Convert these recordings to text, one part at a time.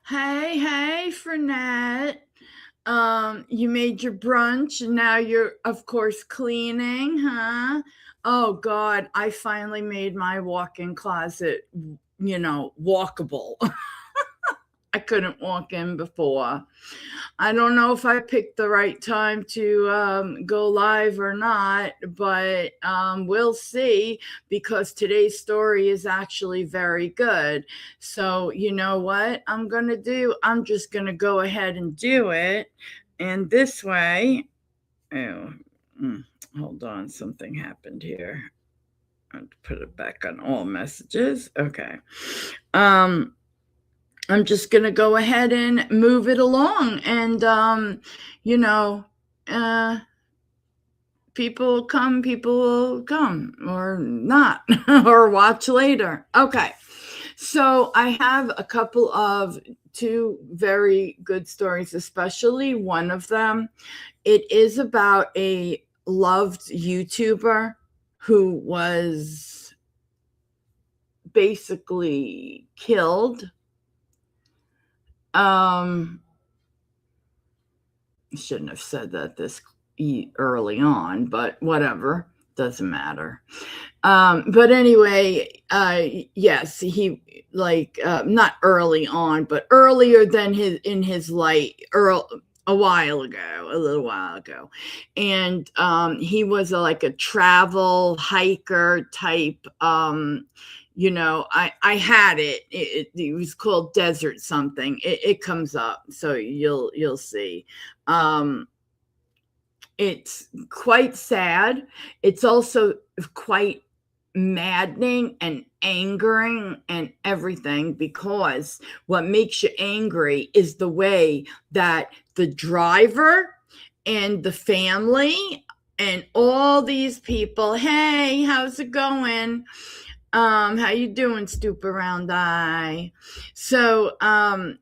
Hey, Fernette. You made your brunch and now you're, of course, cleaning, huh? Oh, God, I finally made my walk-in closet, walkable. I couldn't walk in before. I don't know if I picked the right time to go live or not, but we'll see because today's story is actually very good. So, you know what I'm going to do? I'm just going to go ahead and do it. And this way, oh, hold on, something happened here. I'll put it back on all messages. Okay. I'm just going to go ahead and move it along. And, you know, uh, people will come or not, or watch later. Okay. So I have a couple of two very good stories, especially one of them. It is about a loved YouTuber who was basically killed. Shouldn't have said that this early on, but whatever, doesn't matter. But anyway, yes, he not early on, but earlier than his life, a little while ago, and he was like a travel hiker type. I had it was called Desert something. It comes up, so you'll see. It's quite sad. It's also quite maddening and angering and everything, because what makes you angry is the way that the driver and the family and all these people, hey, how's it going? How you doing, stupid round eye? So, I'm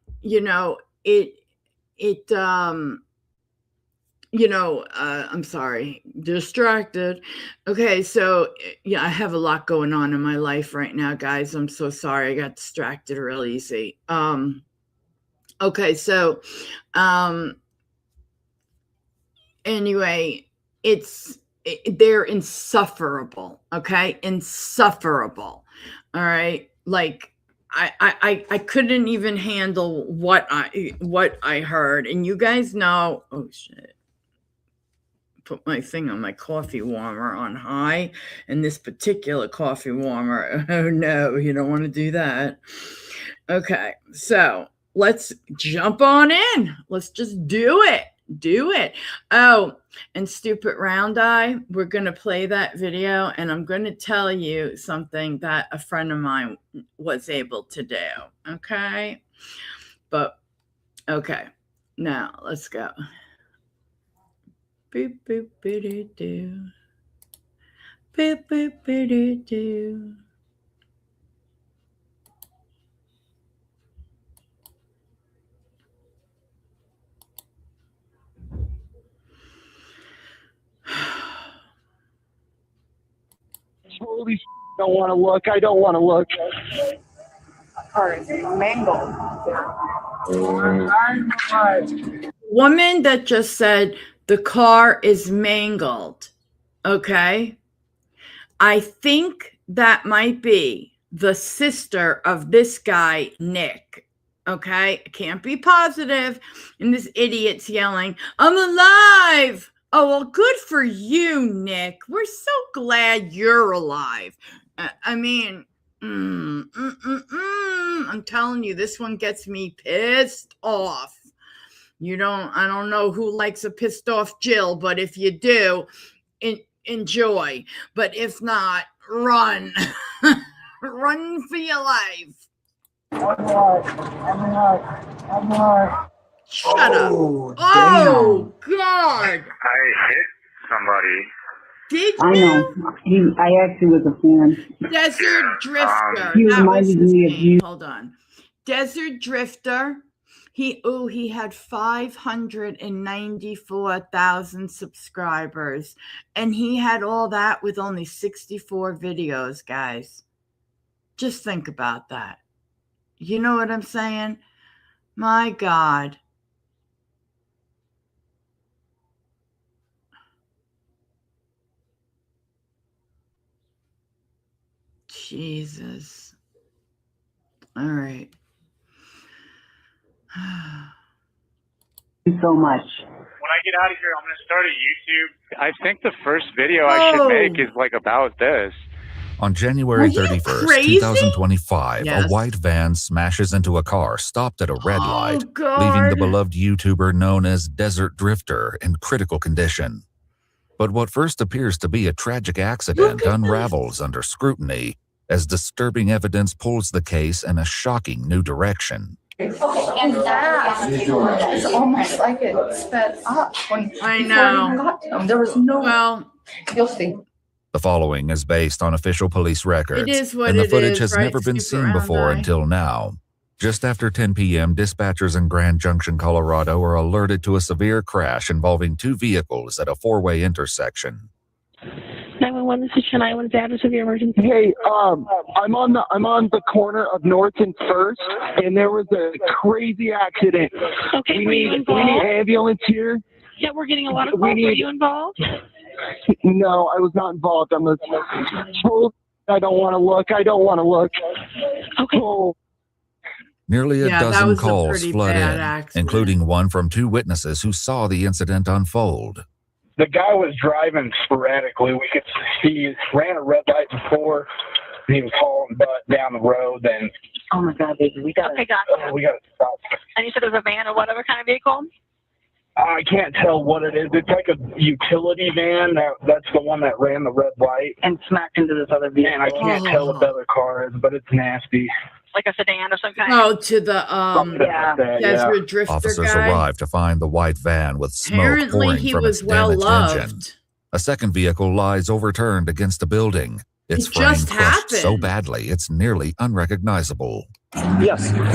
sorry, distracted. Okay, so yeah, I have a lot going on in my life right now, guys. I'm so sorry. I got distracted real easy. Okay, so anyway, they're insufferable. Okay, insufferable. All right, like I couldn't even handle what I heard, and you guys know. Oh shit. Put my thing on my coffee warmer on high, and this particular coffee warmer, oh no, you don't want to do that. Okay, so let's jump on in. Let's just do it. Oh, and stupid round eye, we're going to play that video, and I'm going to tell you something that a friend of mine was able to do. Okay, but okay, now let's go. Boop, boop, boop, doo. Boop, boop, boop, doo. Holy don't want to look. I don't want to look. Car is mangled. Woman that just said the car is mangled. Okay. I think that might be the sister of this guy, Nick. Okay. I can't be positive. And this idiot's yelling, I'm alive. Oh, well, good for you, Nick. We're so glad you're alive. I mean, I'm telling you, this one gets me pissed off. I don't know who likes a pissed off Jill, but if you do, enjoy. But if not, run. Run for your life. I'm alive. Shut up. Oh, God. I hit somebody. Did I you? know. I actually was a fan. Desert Drifter. He That was reminded his me of name. you. Hold on. Desert Drifter. He had 594,000 subscribers, and he had all that with only 64 videos, guys. Just think about that. You know what I'm saying? My God. Jesus. All right. Thank you so much. When I get out of here, I'm going to start a YouTube. I think the first video I should make is like about this. On January 31st, 2025, Yes. a white van smashes into a car stopped at a red light, God. leaving the beloved YouTuber known as Desert Drifter in critical condition. But what first appears to be a tragic accident unravels under scrutiny as disturbing evidence pulls the case in a shocking new direction. And that is almost like it sped up when I before it know. even got to him. There was no. Well, you'll see. The following is based on official police records, it is what and the it footage is, has right? never been Super seen before round eye. until now. Just after 10 p.m., dispatchers in Grand Junction, Colorado are alerted to a severe crash involving two vehicles at a four-way intersection. 911, this is Shania. What is the address of your emergency? Hey, I'm on the corner of North and First, and there was a crazy accident. Okay, We were you need involved? ambulance here. Yeah, we're getting a lot of calls. Were you involved? No, I was not involved. I'm told I don't want to look. I don't want to look. Okay. Oh. Nearly a Yeah, that dozen was a calls pretty flood bad in, accident. including one from two witnesses who saw the incident unfold. The guy was driving sporadically. We could see he ran a red light before. He was hauling butt down the road. And Oh my God, baby, we got Okay, gotcha. we got to stop. And you said it was a van or whatever kind of vehicle? I can't tell what it is. It's like a utility van. That's the one that ran the red light. and smacked into this other vehicle. Man, I can't tell what the other car is, but it's nasty. Like a sedan or some kind? Oh, to the Something yeah. like that, Desert Drifter Officers guy. arrived to find the white van with smoke Apparently, pouring he from was its well damaged engine. loved. A second vehicle lies overturned against a building. Its It frame just crushed so happened. badly it's nearly unrecognizable. Yes. Somebody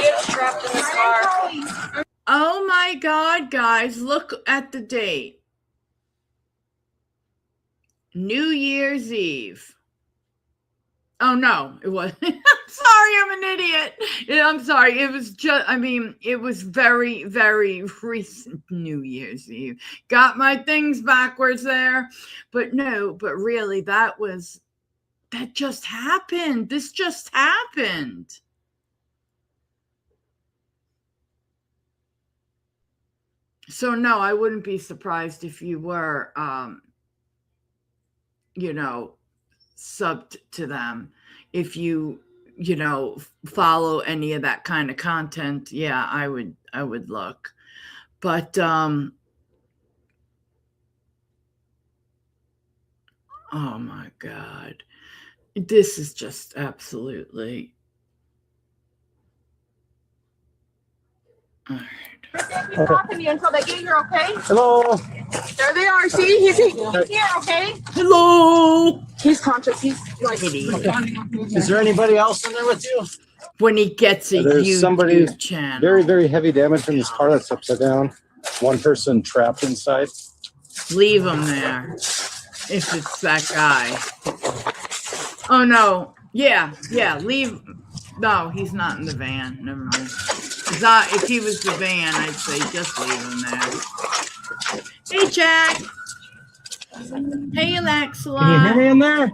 is trapped in the car. Oh my God, guys, look at the date. New Year's Eve. Oh no, it was. I'm sorry, I'm an idiot. Yeah, I'm sorry. It was just, I mean, it was very, very recent New Year's Eve. Got my things backwards there. But no, but really, that just happened. This just happened. So no, I wouldn't be surprised if you were, subbed to them. If you, follow any of that kind of content, yeah, I would look. But, oh my God, this is just absolutely. All right. Keep talking to you until they get here, okay? Hello. There they are. See, he's here, okay? Hello. He's conscious. He's like. Is there anybody else in there with you? When he gets a There's YouTube somebody channel. Very, very heavy damage in this car that's upside down. One person trapped inside. Leave him there if it's that guy. Oh no. Yeah, leave. No, he's not in the van. Never mind. If he was the van, I'd say just leave him there. Hey, Jack. Hey, Alexala. Can you hear me in there?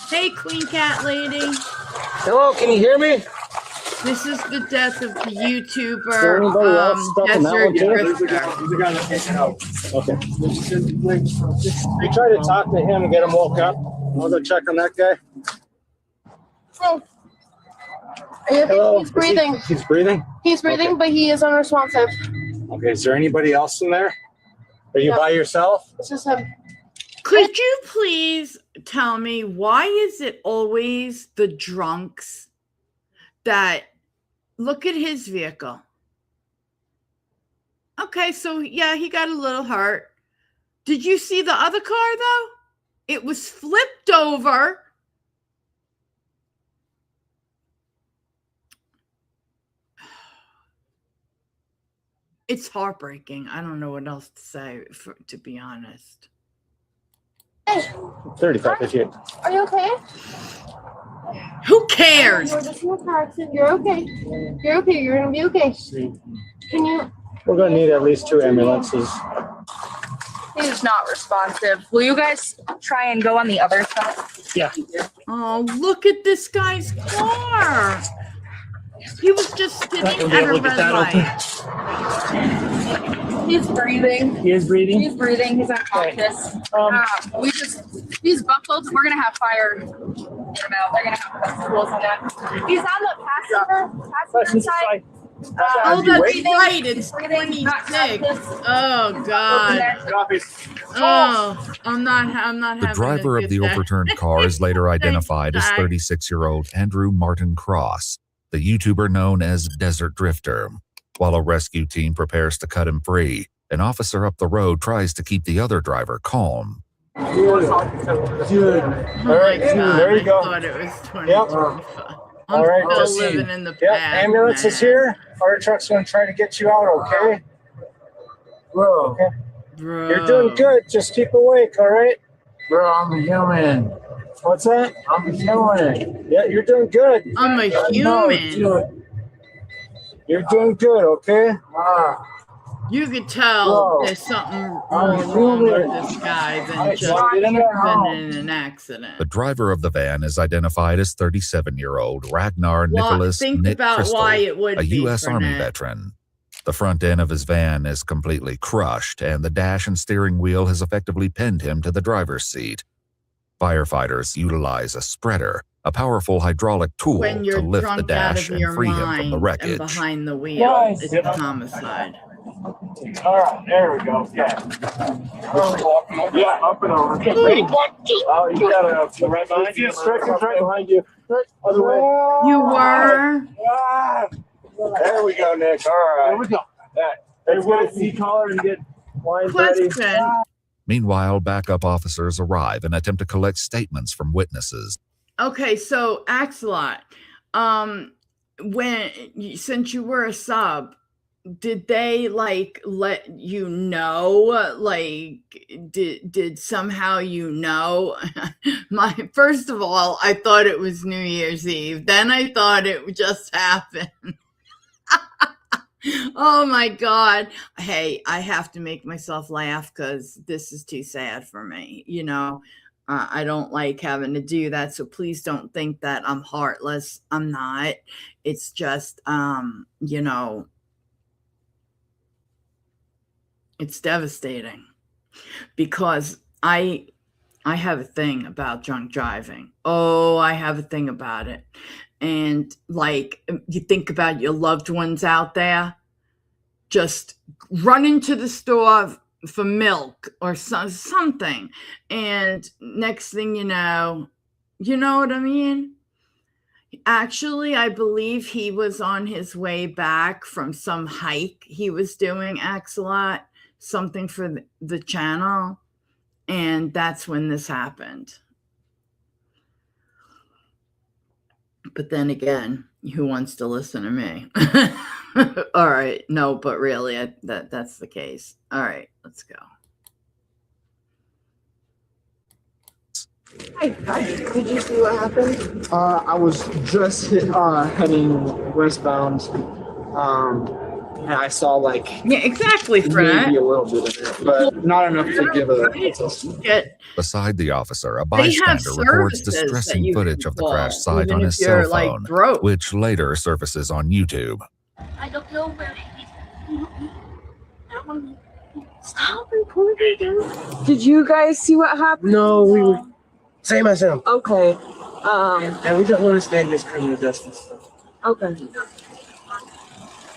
Hey, Queen Cat Lady. Hello, can you hear me? This is the death of the there anybody else YouTuber, stuck in that one, Desert too? Drifter. Okay. We tried to talk to him and get him woke up. I'll go check on that guy. Oh. Hello. He's breathing. He's breathing? He's breathing, Okay. but he is unresponsive. Okay, is there anybody else in there? Are you No. by yourself? It's just him. Could you please tell me why is it always the drunks that look at his vehicle? Okay, so yeah, he got a little hurt. Did you see the other car though? It was flipped over. It's heartbreaking. I don't know what else to say, to be honest. Hey, 35, 58. are you okay? Who cares? You're just in a car accident. You're okay. You're okay. You're gonna be okay. Can you? We're gonna need at least 2 ambulances. He's not responsive. Will you guys try and go on the other side? Yeah. Oh, look at this guy's car. He was just sitting at a red light. He's breathing. He is breathing? He's breathing. He's unconscious. He's buckled. We're gonna have fire. They're gonna have tools on that. He's on the passenger side. Oh, that's right. It's 26. Oh, God. Oh, I'm not The having driver a of the good day. overturned car is later identified as 36-year-old Andrew Martin Cross, the YouTuber known as Desert Drifter. While a rescue team prepares to cut him free, an officer up the road tries to keep the other driver calm. Good. Oh, my God. There you go. I thought it was 20. Yep. I'm All right, still just- living in the Yep, past. ambulance is man. here. Fire truck's gonna try to get you out, okay? Bro. Okay. Bro. You're doing good. Just keep awake, all right? Bro, I'm a human. What's that? I'm a human. Yeah, you're doing good. I'm a human. You're doing good, okay? You could tell Bro. there's something I'm more wrong with human. this guy than Alright, just so get in there. been in an accident. The driver of the van is identified as 37-year-old Ragnar Well, Nicholas think Nick about Crystal, why it would a be U.S. for Army Nick. veteran. The front end of his van is completely crushed, and the dash and steering wheel has effectively pinned him to the driver's seat. Firefighters utilize a spreader, a powerful hydraulic tool, When you're to lift the drunk out dash of and your free him from mind the and wreckage. behind the wheel, Nice. it's a homicide. All right, there we go. Yeah. Yeah, up and over. Okay, ready? Oh, you got the right behind you. Right behind you. Other way. You were? Ah, there we go, Nick. All right. There we go. Let's get a C collar and get lines ready. Question. Meanwhile, backup officers arrive and attempt to collect statements from witnesses. Okay, so Axelot, since you were a sub, did they like let you know? Like, did somehow you know? First of all, I thought it was New Year's Eve. Then I thought it just happened. Oh my God. Hey, I have to make myself laugh because this is too sad for me. You know, I don't like having to do that. So please don't think that I'm heartless. I'm not. It's just, you know, it's devastating because I have a thing about drunk driving. Oh, I have a thing about it. And like, you think about your loved ones out there, just run into the store for milk or something. And next thing you know what I mean? Actually, I believe he was on his way back from some hike he was doing, Axelot, something for the channel. And that's when this happened. But then again, who wants to listen to me? All right. No, but really, that's the case. All right, let's go. Hi, did you see what happened? I was just heading westbound, and I saw like Yeah, exactly, maybe Fred. a little bit of it, but not enough to give a. Beside the officer, a They have bystander records services that distressing you footage can of the call, crash site even on if his cell you're, like, phone, broke. which later surfaces on YouTube. I don't know where Stop recording, dude. Did you guys see what happened? No, we were same as him. Okay. And we don't understand this criminal justice stuff. Okay.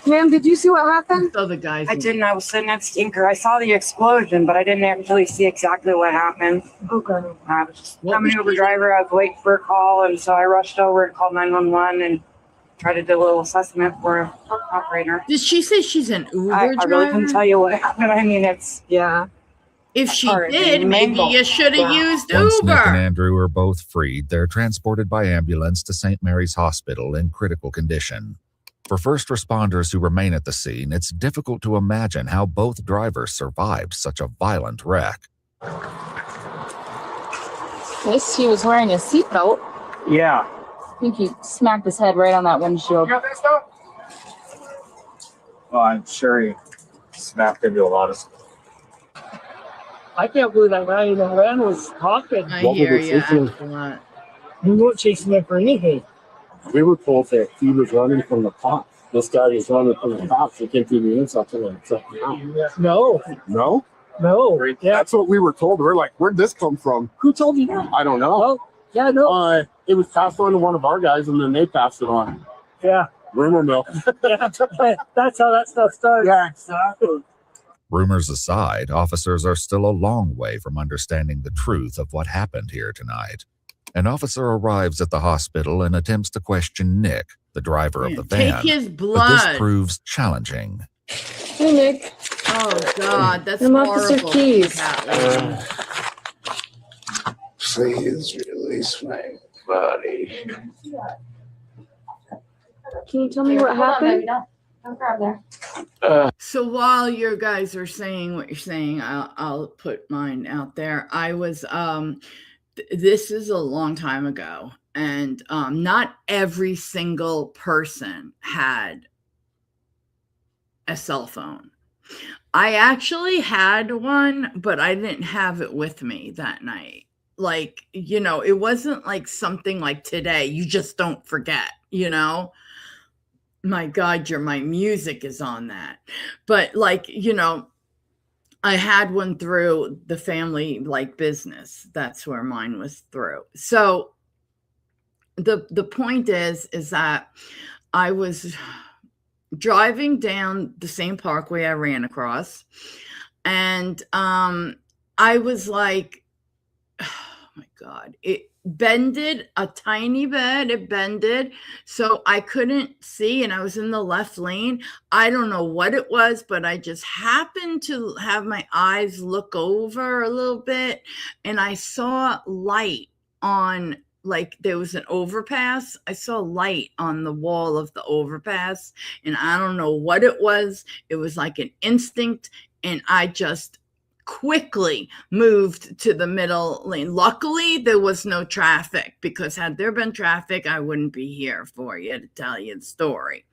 Ma'am, did you see what happened? So the guys. I didn't. I was sitting at Stinker. I saw the explosion, but I didn't actually see exactly what happened. Okay. I was just, I'm an Uber driver. I was waiting for a call, and so I rushed over and called 911 and tried to do a little assessment for an operator. Did she say she's an Uber I driver? really couldn't tell you what happened. I mean, it's Yeah. If she Or did, maybe mangled. you should have Yeah. used Once Nick and Uber. Andrew are both freed, they're transported by ambulance to St. Mary's Hospital in critical condition. For first responders who remain at the scene, it's difficult to imagine how both drivers survived such a violent wreck. Yes, he was wearing a seatbelt. Yeah. think he smacked his head right on that windshield. You got that stuff? Well, I'm sure he snapped into a lot of stuff. I can't believe that guy in the van was talking. I hear you, Axelot. We weren't chasing him for anything. We were told that he was running from the cops. This guy was running from the cops. He came through the intersection and took him out. No, No? no. Yeah. That's what we were told. We're like, where'd this come from? Who told you that? I don't know. Oh, yeah, no. It was passed on to one of our guys, and then they passed it on. Yeah. Rumor mill. Yeah. That's how that stuff started. Yeah, exactly. Rumors aside, officers are still a long way from understanding the truth of what happened here tonight. An officer arrives at the hospital and attempts to question Nick, the driver of the van. Take his But this blood. proves challenging. Hey, Nick. Oh God, that's I'm Officer horrible. Keys. Please release my body. Can you tell me what happened? Don't grab there. So while your guys are saying what you're saying, I'll put mine out there. I was this is a long time ago, and not every single person had a cell phone. I actually had one, but I didn't have it with me that night. Like, you know, it wasn't like something like today. You just don't forget, you know? My God, my music is on that. But like, you know, I had one through the family like business. That's where mine was through. So the point is that I was driving down the same parkway I ran across, and I was like, oh my God, it bended a tiny bit. It bended, so I couldn't see, and I was in the left lane. I don't know what it was, but I just happened to have my eyes look over a little bit, and I saw light on, like there was an overpass. I saw light on the wall of the overpass, and I don't know what it was. It was like an instinct, and I just quickly moved to the middle lane. Luckily, there was no traffic, because had there been traffic, I wouldn't be here for you to tell you the story.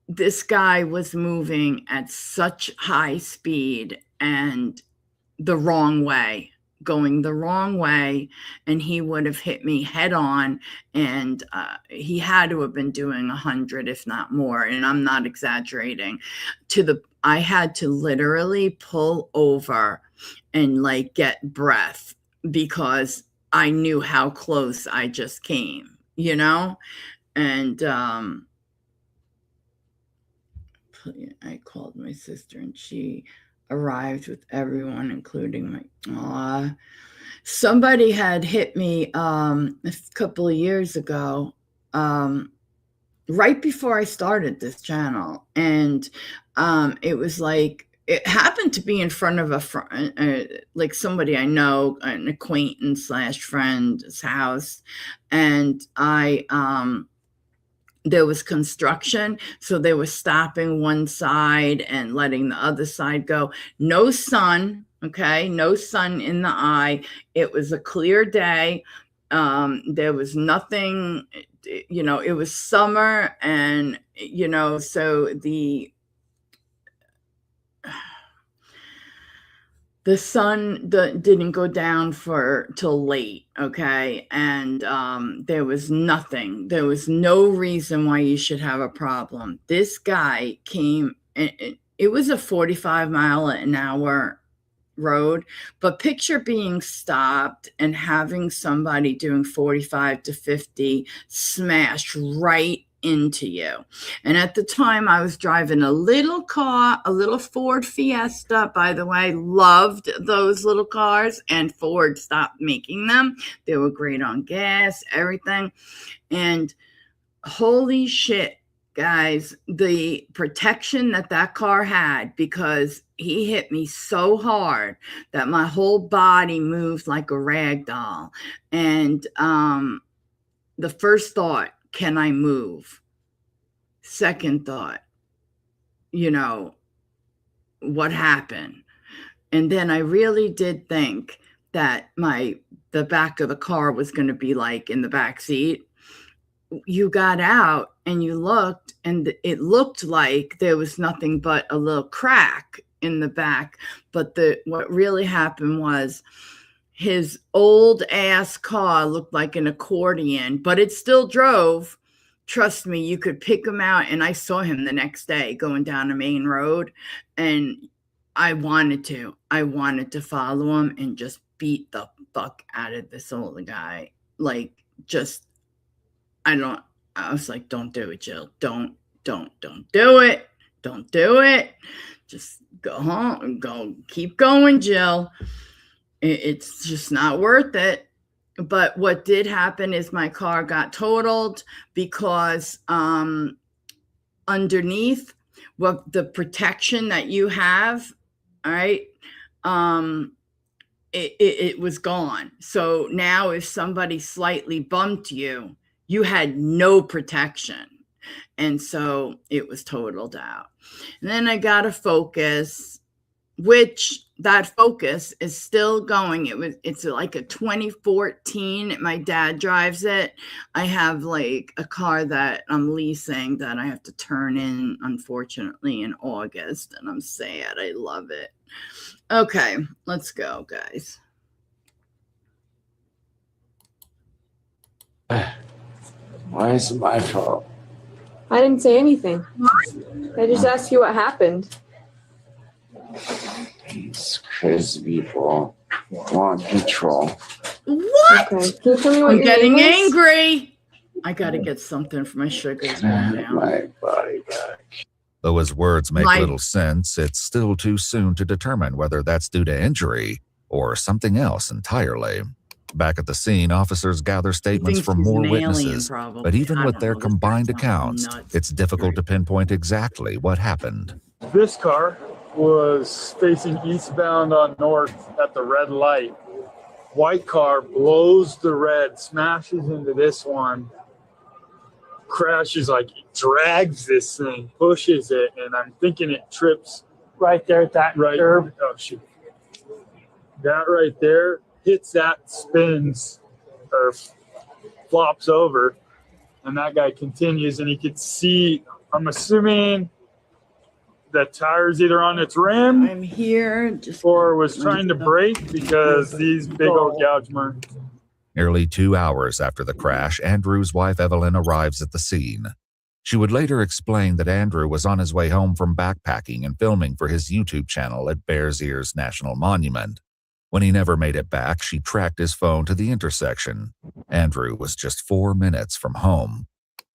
This guy was moving at such high speed and the wrong way, going the wrong way, and he would have hit me head on, and he had to have been doing 100, if not more, and I'm not exaggerating. I had to literally pull over and like get breath, because I knew how close I just came, you know? And I called my sister, and she arrived with everyone, including my somebody had hit me a couple of years ago, right before I started this channel, and it was like, it happened to be in front of like somebody I know, an acquaintance / friend's house, and there was construction, so they were stopping one side and letting the other side go. No sun, okay? No sun in the eye. It was a clear day. There was nothing, you know, it was summer, and, you know, so the sun didn't go down till late, okay? And there was nothing. There was no reason why you should have a problem. This guy came, and it was a 45-mile-an-hour road, but picture being stopped and having somebody doing 45 to 50 smash right into you. And at the time, I was driving a little car, a little Ford Fiesta, by the way. Loved those little cars, and Ford stopped making them. They were great on gas, everything. And holy shit, guys, the protection that car had, because he hit me so hard that my whole body moved like a rag doll. And the first thought, can I move? Second thought, you know, what happened? And then I really did think, that the back of the car was going to be like in the back seat. You got out and you looked, and it looked like there was nothing but a little crack in the back. But what really happened was his old ass car looked like an accordion, but it still drove. Trust me, you could pick him out. And I saw him the next day going down a main road, and I wanted to follow him and just beat the fuck out of this old guy. Like, just, I was like, don't do it, Jill. Don't do it. Don't do it. Just go home, keep going, Jill. It's just not worth it. But what did happen is my car got totaled because underneath the protection that you have, all right, it was gone. So now if somebody slightly bumped you, you had no protection. And so it was totaled out. And then I got a Focus, which that Focus is still going. It's like a 2014. My dad drives it. I have like a car that I'm leasing that I have to turn in, unfortunately, in August. And I'm sad. I love it. Okay, let's go, guys. Why is it my fault? I didn't say anything. I just asked you what happened. These crazy people want control. What? Okay. Can you tell me what I'm your getting name is? angry. I got to get something for my sugars going down. My body back. Though his words make little sense, it's still too soon to determine whether that's due to injury or something else entirely. Back at the scene, officers gather statements from more witnesses, but even with their combined accounts, it's difficult to pinpoint exactly what happened. This car was facing eastbound on North at the red light. White car blows the red, smashes into this one, crashes, like drags this thing, pushes it, and I'm thinking it trips Right there at that curve. Oh shoot! That right there hits that, spins or flops over, and that guy continues, and he could see. I'm assuming the tire's either on its rim. I'm here, or was trying to brake because these big old gouge marks. Nearly 2 hours after the crash, Andrew's wife Evelyn arrives at the scene. She would later explain that Andrew was on his way home from backpacking and filming for his YouTube channel at Bears Ears National Monument. When he never made it back, she tracked his phone to the intersection. Andrew was just 4 minutes from home.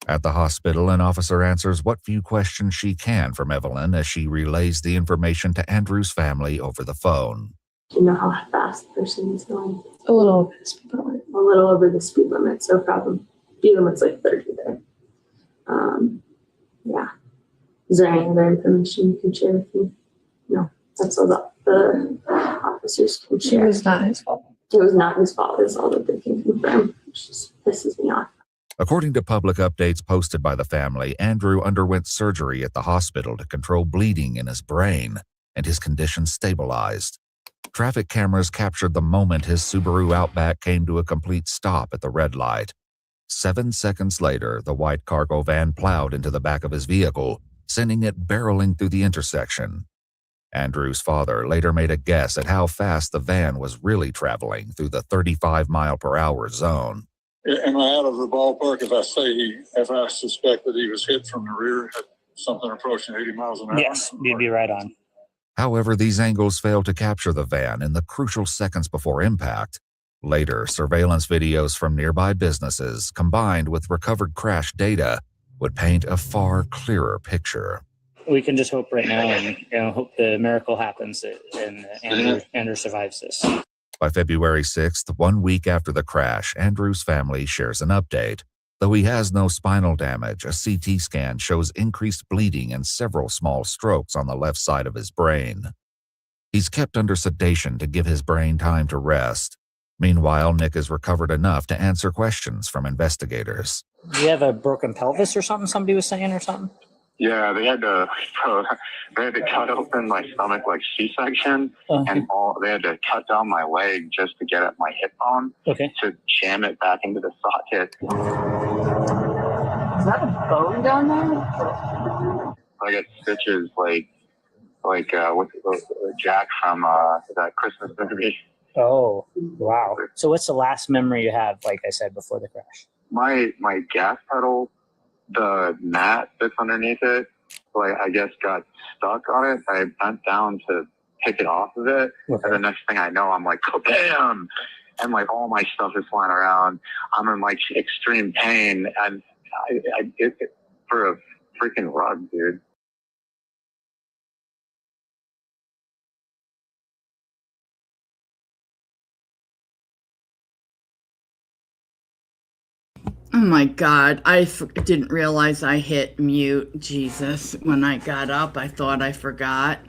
At the hospital, an officer answers what few questions she can from Evelyn as she relays the information to Andrew's family over the phone. Do you know how fast the person is going? A little over the speed limit. A little over the speed limit, so probably speed limit's like 30 there. Yeah. Is there any other information you can share with me? No, that's all the officers can share. It was not his fault. It was not his fault, is all that they can confirm, which just pisses me off. According to public updates posted by the family, Andrew underwent surgery at the hospital to control bleeding in his brain, and his condition stabilized. Traffic cameras captured the moment his Subaru Outback came to a complete stop at the red light. 7 seconds later, the white cargo van plowed into the back of his vehicle, sending it barreling through the intersection. Andrew's father later made a guess at how fast the van was really traveling through the 35-mile-per-hour zone. Am I out of the ballpark if I suspect that he was hit from the rear at something approaching 80 miles an hour? Yes, you'd be right on. However, these angles failed to capture the van in the crucial seconds before impact. Later, surveillance videos from nearby businesses, combined with recovered crash data, would paint a far clearer picture. We can just hope right now and hope the miracle happens and Andrew survives this. By February 6th, 1 week after the crash, Andrew's family shares an update. Though he has no spinal damage, a CT scan shows increased bleeding and several small strokes on the left side of his brain. He's kept under sedation to give his brain time to rest. Meanwhile, Nick has recovered enough to answer questions from investigators. Do you have a broken pelvis or something somebody was saying or something? Yeah, they had to cut open my stomach like C-section, and they had to cut down my leg just to get at my hip bone to jam it back into the socket. Is that a bone down there? I got stitches like with Jack from that Christmas movie. Oh, wow. So what's the last memory you have, like I said, before the crash? My gas pedal, the mat that's underneath it, like I guess got stuck on it. I bent down to pick it off of it, and the next thing I know, I'm like, bam! And like all my stuff is flying around. I'm in like extreme pain, and I did it for a freaking rug, dude. Oh my God. Didn't realize I hit mute. Jesus. When I got up, I thought I forgot.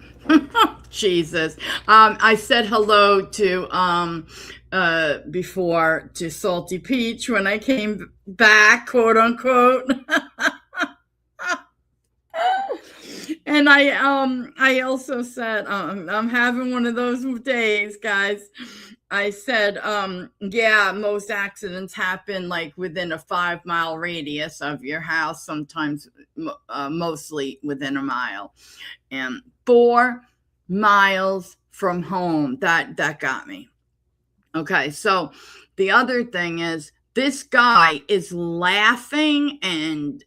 Jesus. I said hello to, before to Salty Peach when I came back, quote unquote. And I also said, I'm having one of those days, guys. I said, yeah, most accidents happen like within a 5-mile radius of your house, sometimes mostly within a mile. And 4 miles from home, that got me. Okay, so the other thing is, this guy is laughing, and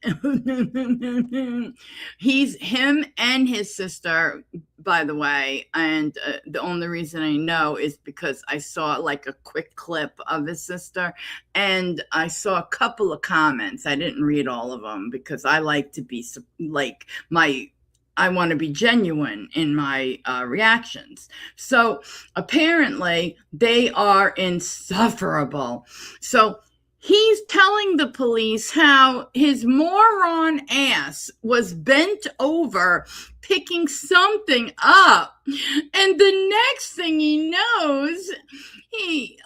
him and his sister, by the way, and the only reason I know is because I saw like a quick clip of his sister, and I saw a couple of comments. I didn't read all of them because I like to be like I want to be genuine in my reactions. So apparently they are insufferable. So he's telling the police how his moron ass was bent over picking something up. And the next thing he knows,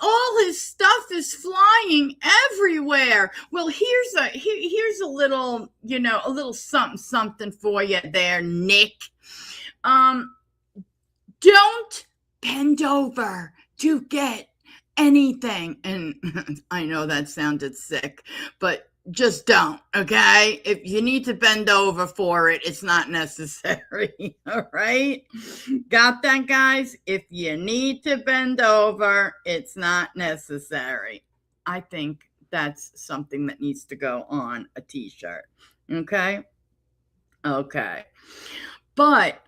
all his stuff is flying everywhere. Well, here's a little, a little something for you there, Nick. Don't bend over to get anything. And I know that sounded sick, but just don't, okay? If you need to bend over for it, it's not necessary, all right? Got that, guys? If you need to bend over, it's not necessary. I think that's something that needs to go on a t-shirt, okay? Okay. But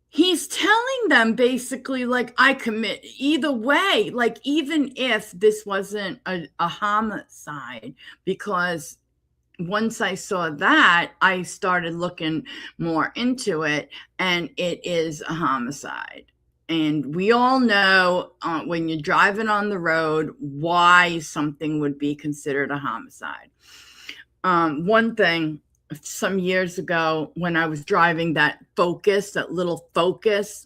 he's telling them basically, like, I commit either way, like, even if this wasn't a homicide, because once I saw that, I started looking more into it, and it is a homicide. And we all know when you're driving on the road, why something would be considered a homicide. One thing, some years ago when I was driving that little Focus,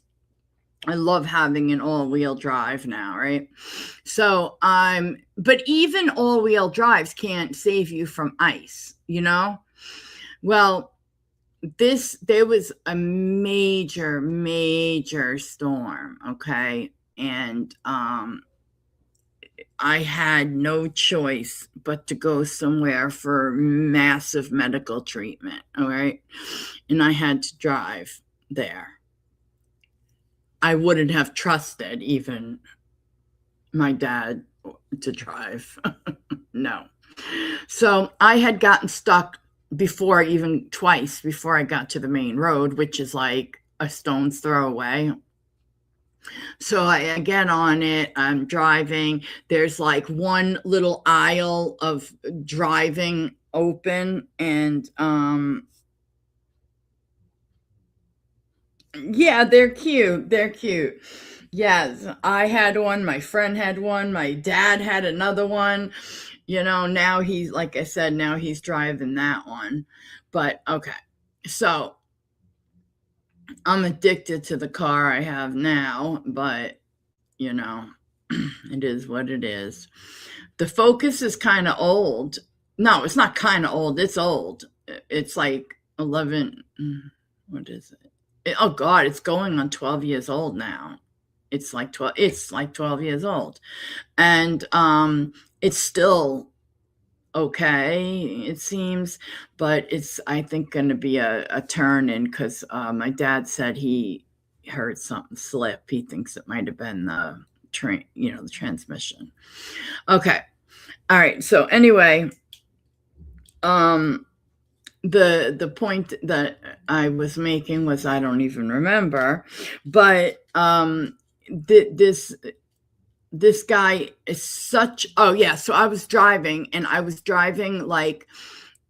I love having an all-wheel drive now, right? So but even all-wheel drives can't save you from ice, Well, there was a major storm, okay? And I had no choice but to go somewhere for massive medical treatment, all right? And I had to drive there. I wouldn't have trusted even my dad to drive. No. So I had gotten stuck twice before I got to the main road, which is like a stone's throw away. So I get on it, I'm driving. There's like one little aisle of driving open, and yeah, they're cute. Yes, I had one, my friend had one, my dad had another one. Now he's, like I said, now he's driving that one. But okay, so I'm addicted to the car I have now, but it is what it is. The Focus is kind of old. No, it's not kind of old. It's old. It's like 11. What is it? Oh God, it's going on 12 years old now. It's like 12. It's like 12 years old, and it's still okay, it seems, but it's, I think, going to be a turn in, because my dad said he heard something slip. He thinks it might have been the train, the transmission. Okay. All right. So anyway, the point that I was making was, I don't even remember, but this guy is such, oh yeah. So I was driving like,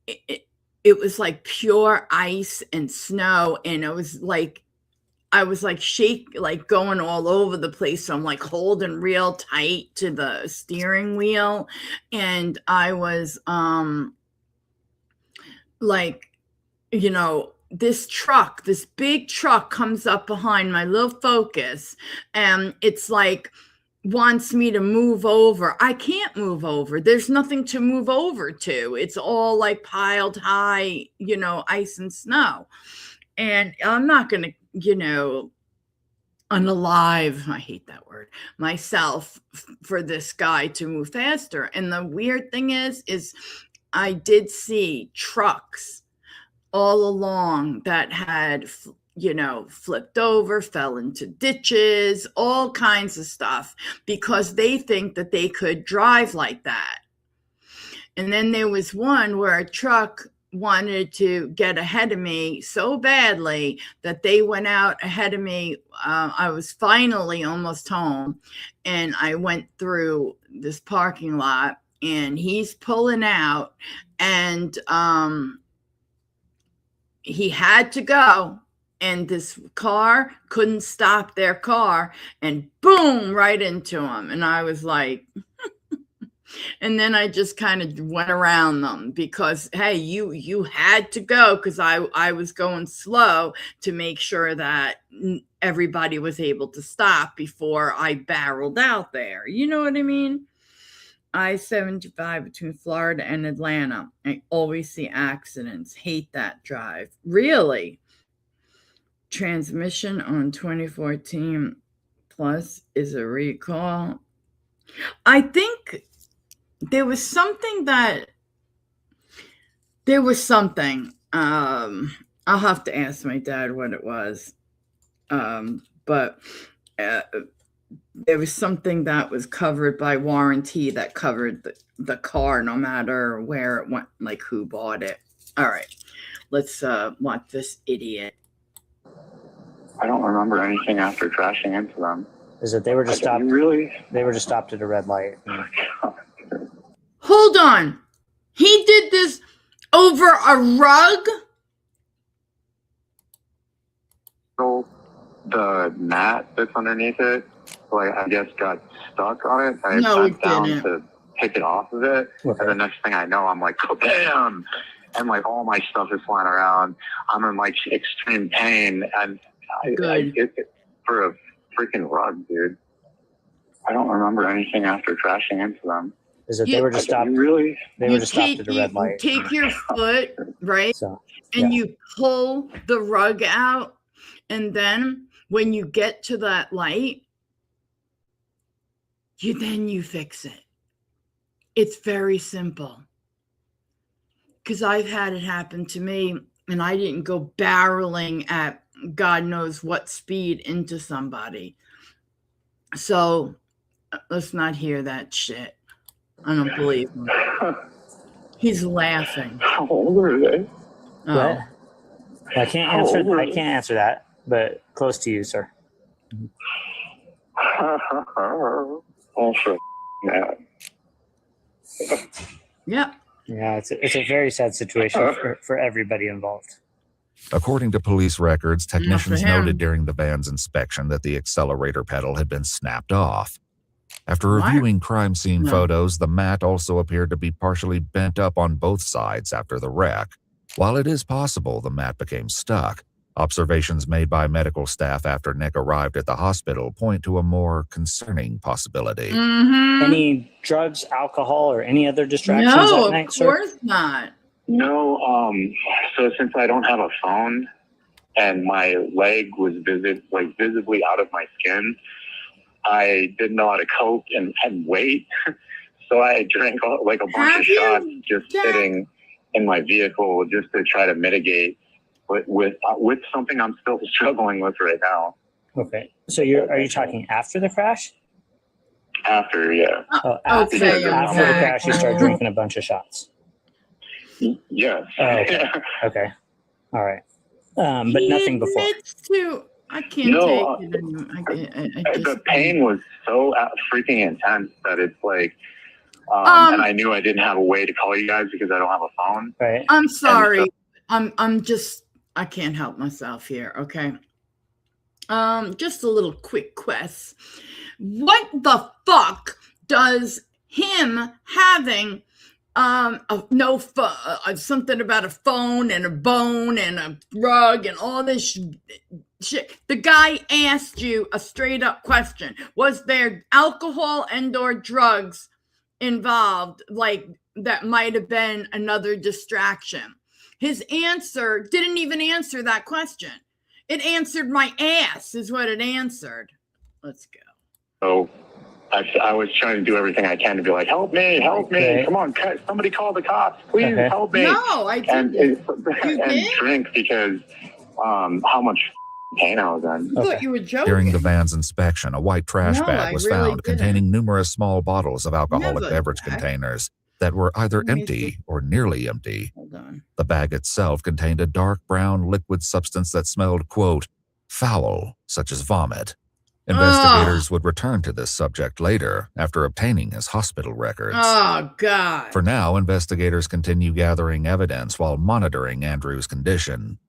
it was like pure ice and snow. And it was like, I was like going all over the place. So I'm like holding real tight to the steering wheel. And I was, like, this big truck comes up behind my little Focus, and it's like, wants me to move over. I can't move over. There's nothing to move over to. It's all like piled high, ice and snow. And I'm not going to, unalive, I hate that word, myself for this guy to move faster. And the weird thing is I did see trucks all along that had, flipped over, fell into ditches, all kinds of stuff, because they think that they could drive like that. And then there was one where a truck wanted to get ahead of me so badly that they went out ahead of me. I was finally almost home, and I went through this parking lot, and he's pulling out, and he had to go. And this car couldn't stop their car, and boom, right into him. And I was like, and then I just kind of went around them, because, hey, you had to go, because I was going slow to make sure that everybody was able to stop before I barreled out there. You know what I mean? I-75 between Florida and Atlanta. I always see accidents. Hate that drive. Really? Transmission on 2014 plus is a recall. I think there was something. I'll have to ask my dad what it was. But there was something that was covered by warranty that covered the car, no matter where it went, like who bought it. All right, let's watch this idiot. I don't remember anything after crashing into them. Is that they were just stopped? Really? They were just stopped at a red light. Hold on. He did this over a rug? So the mat that's underneath it, like, I guess got stuck on it. I bent down to pick it off of it. Okay. And the next thing I know, I'm like, bam! And like all my stuff is flying around. I'm in like extreme pain, and I get it for a freaking rug, dude. I don't remember anything after crashing into them. Is that they were just stopped? Really? They were just stopped at a red light. You take your foot, right? And you pull the rug out. And then when you get to that light, you fix it. It's very simple. Because I've had it happen to me, and I didn't go barreling at God knows what speed into somebody. So let's not hear that shit. I don't believe him. He's laughing. How old are they? Oh. I can't answer that, but close to you, sir. Also, yeah. Yeah, it's a very sad situation for everybody involved. According to police records, technicians noted during the van's inspection that the accelerator pedal had been snapped off. After reviewing crime scene photos, the mat also appeared to be partially bent up on both sides after the wreck. While it is possible the mat became stuck, observations made by medical staff after Nick arrived at the hospital point to a more concerning possibility. Any drugs, alcohol, or any other distractions that night, sir? No, of course not. No, so since I don't have a phone and my leg was visibly out of my skin, I didn't know how to cope and wait. So I drank like a bunch of shots just sitting in my vehicle just to try to mitigate with something I'm still struggling with right now. Okay. So are you talking after the crash? After, yeah. Oh, after the crash, you start drinking a bunch of shots. Yes. Oh, okay. Okay. All right. But nothing before. I can't take it anymore. The pain was so freaking intense that it's like, and I knew I didn't have a way to call you guys because I don't have a phone. Right. I'm sorry. I can't help myself here. Okay. Just a little quick quest. What the fuck does him having something about a phone and a bone and a rug and all this shit? The guy asked you a straight up question. Was there alcohol and or drugs involved, like that might have been another distraction? His answer didn't even answer that question. It answered my ass is what it answered. Let's go. So I was trying to do everything I can to be like, help me, Okay. come on, somebody call the cops, please help me. No, I didn't. And drink because how much pain I was in. I thought you were joking. During the van's inspection, a white trash No, bag I was really found didn't. containing numerous small bottles of alcoholic Never, beverage Jack. containers that were either Let me empty or nearly empty. Hold on. The bag itself contained a dark brown liquid substance that smelled, quote, foul, such as vomit. Investigators would return to this subject later after obtaining his hospital records. Oh, God. For now, investigators continue gathering evidence while monitoring Andrew's condition.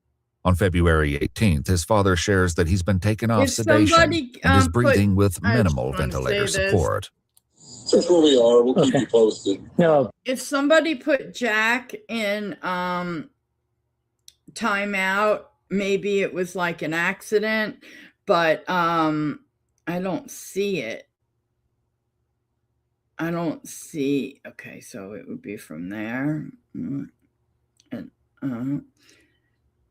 On February 18th, his father shares that he's been taken off sedation and is breathing with minimal ventilator support. That's where we are. We'll keep you posted. No. If somebody put Jack in timeout, maybe it was like an accident, but I don't see it. I don't see. Okay, so it would be from there. And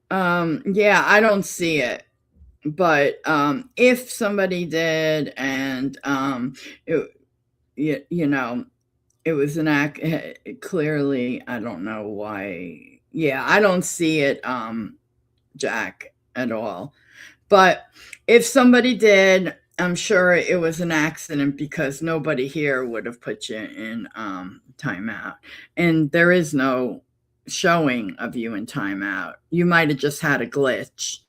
yeah, I don't see it. But if somebody did, and it was an act, clearly, I don't know why. Yeah, I don't see it, Jack, at all. But if somebody did, I'm sure it was an accident because nobody here would have put you in timeout. And there is no showing of you in timeout. You might have just had a glitch.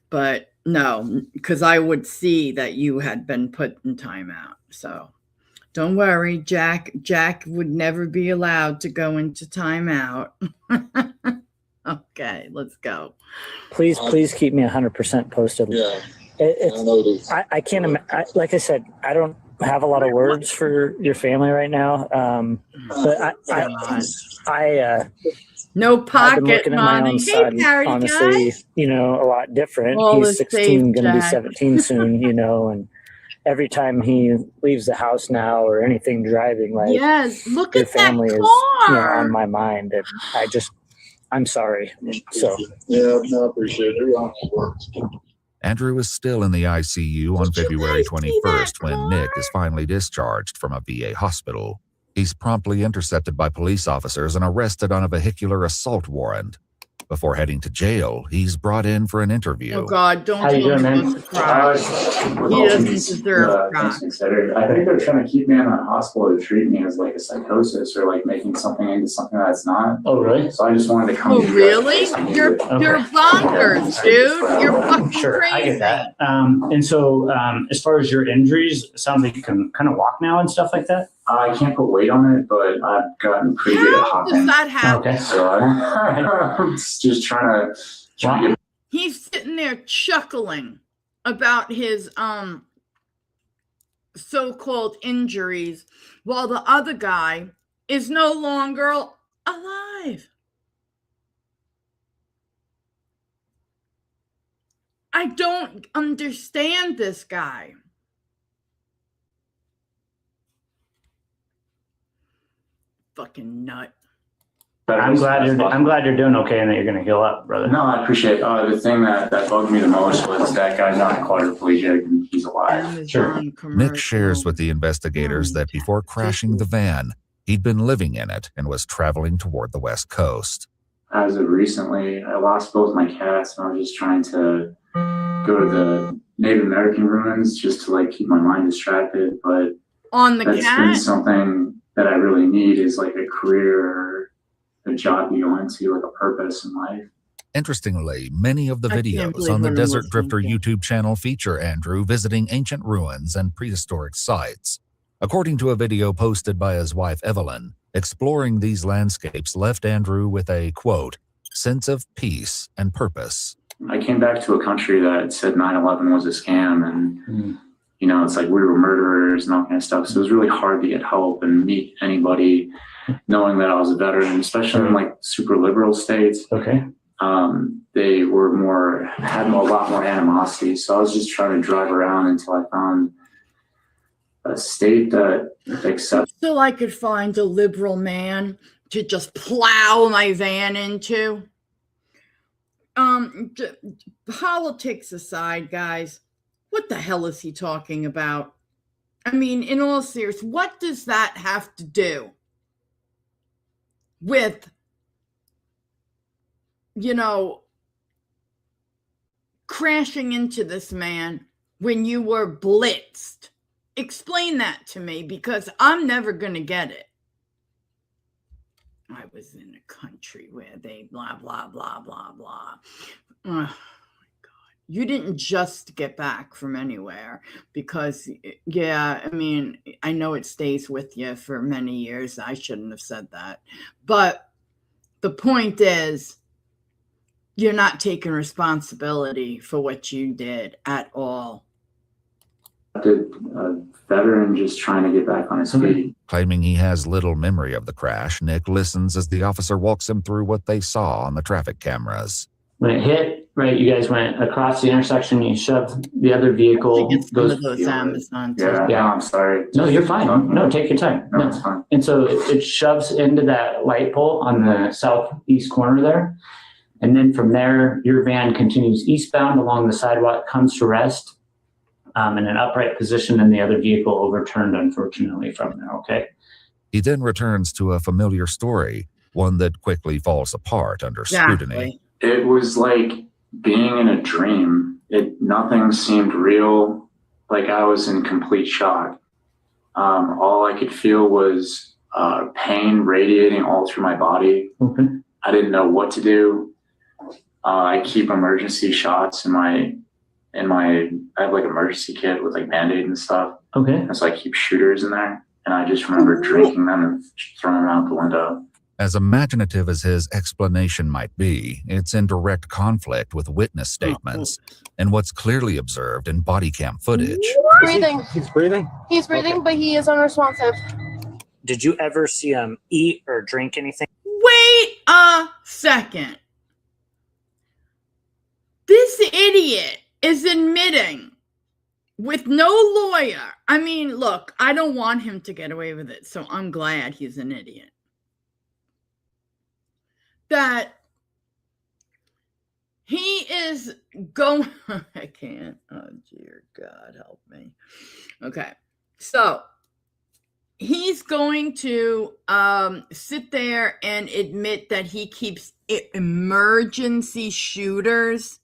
But no, because I would see that you had been put in timeout. So don't worry, Jack. Jack would never be allowed to go into timeout. Okay, let's go. Please keep me 100% posted. Yeah. I can't imagine. Like I said, I don't have a lot of words for your family right now. But no pocket I've been looking at my own son, honestly, guys. A lot different. All He's is 16, going to be Jack. 17 soon, and every time he leaves the house now or anything driving, like, yes, look your at that family car. is on my mind. And I'm sorry. So yeah, no, I appreciate it. Andrew is still in the ICU on February 21st when Nick is finally discharged from a VA hospital. He's promptly intercepted by police officers and arrested on a vehicular assault warrant. Before heading to jail, he's brought in for an interview. Oh, God, don't How you tell doing, him man? to cry. He doesn't deserve cry. Considered. I think they're trying to keep me in that hospital to treat me as like a psychosis or like making something into something that's not. Oh, really? So I just wanted to come. Oh, really? You're bonkers, dude. You're fucking Sure, crazy. I get that. And so as far as your injuries, it sounds like you can kind of walk now and stuff like that. I can't put weight on it, but I've gotten pretty good at hopping. Does that happen? Okay. So I'm just trying to get. He's sitting there chuckling about his so-called injuries while the other guy is no longer alive. I don't understand this guy. Fucking nut. But I'm glad you're doing okay and that you're going to heal up, brother. No, I appreciate it. The thing that bugged me the most was that guy's not quadriplegic and he's alive. Sure. Nick shares with the investigators that before crashing the van, he'd been living in it and was traveling toward the West Coast. As of recently, I lost both my cats and I was just trying to go to the Native American ruins just to like keep my mind distracted. But on the that's been something that I really need is like a career or a job you go into, like a purpose in life. Interestingly, many of the I can't videos believe on the what I'm Desert listening Drifter to. YouTube channel feature Andrew visiting ancient ruins and prehistoric sites. According to a video posted by his wife Evelyn, exploring these landscapes left Andrew with a, quote, sense of peace and purpose. I came back to a country that said 9/11 was a scam and, you know, it's like we were murderers and all kind of stuff. So it was really hard to get help and meet anybody knowing that I was a veteran, especially in like super liberal states. Okay. They had a lot more animosity. So I was just trying to drive around until I found a state that accepts. So I could find a liberal man to just plow my van into. Politics aside, guys, what the hell is he talking about? I mean, in all seriousness, what does that have to do with, you know, crashing into this man when you were blitzed? Explain that to me, because I'm never going to get it. I was in a country where they blah, blah, blah, blah, blah. Oh, my God. You didn't just get back from anywhere because, yeah, I mean, I know it stays with you for many years. I shouldn't have said that. But the point is, you're not taking responsibility for what you did at all. A veteran just trying to get back on his feet. Claiming he has little memory of the crash, Nick listens as the officer walks him through what they saw on the traffic cameras. When it hit, right, you guys went across the intersection, you shoved the other vehicle. Yeah, I'm sorry. No, you're fine. No, take your time. No, it's fine. And so it shoves into that light pole on the southeast corner there. And then from there, your van continues eastbound along the sidewalk, comes to rest in an upright position, and the other vehicle overturned, unfortunately, from there, okay? He then returns to a familiar story, one that quickly falls apart under scrutiny. It was like being in a dream. Nothing seemed real. Like I was in complete shock. All I could feel was pain radiating all through my body. Okay. I didn't know what to do. I keep emergency shots I have like emergency kit with like Band-Aid and stuff. Okay. And so I keep shooters in there. And I just remember drinking them and throwing them out the window. As imaginative as his explanation might be, it's in direct conflict with witness statements and what's clearly observed in body cam footage. Breathing. He's breathing? He's breathing, but he is unresponsive. Did you ever see him eat or drink anything? Wait a second. This idiot is admitting with no lawyer. I mean, look, I don't want him to get away with it, so I'm glad he's an idiot. That he is going, I can't, oh dear God, help me. Okay, so he's going to sit there and admit that he keeps emergency shooters.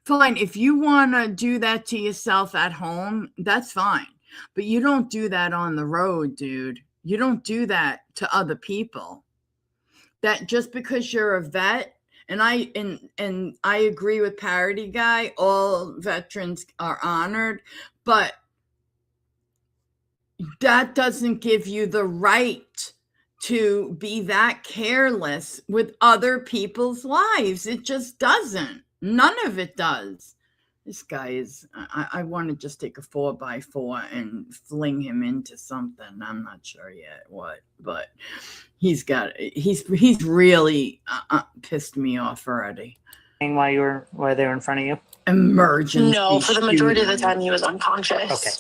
Fine, if you want to do that to yourself at home, that's fine. But you don't do that on the road, dude. You don't do that to other people. That just because you're a vet, and I agree with Parody Guy, all veterans are honored, but that doesn't give you the right to be that careless with other people's lives. It just doesn't. None of it does. This guy is, I want to just take a 4x4 and fling him into something. I'm not sure yet what, but he's really pissed me off already. While they were in front of you? Emergency. No, for the majority of the time he was unconscious. Okay.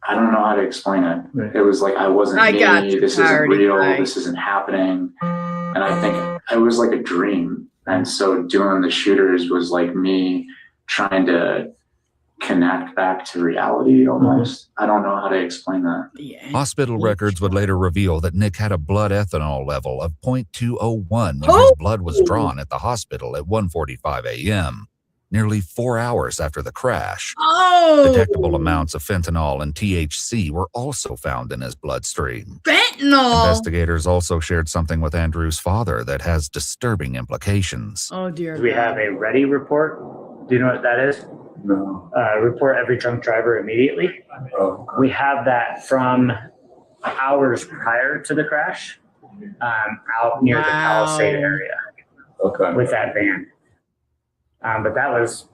I don't know how to explain it. Right. It was like I wasn't me. This isn't real. This isn't happening. And I it was like a dream. And so doing the shooters was like me trying to connect back to reality almost. I don't know how to explain that. Hospital records would later reveal that Nick had a blood ethanol level of 0.201 when his blood was drawn at the hospital at 1:45 a.m., nearly 4 hours after the crash. Detectable amounts of fentanyl and THC were also found in his bloodstream. Fentanyl! Investigators also shared something with Andrew's father that has disturbing implications. Oh, dear. We have a ready report. Do you know what that is? No. Report every drunk driver immediately. Oh. We have that from hours prior to the crash, out near the Palisade area. Okay. With that van. But that was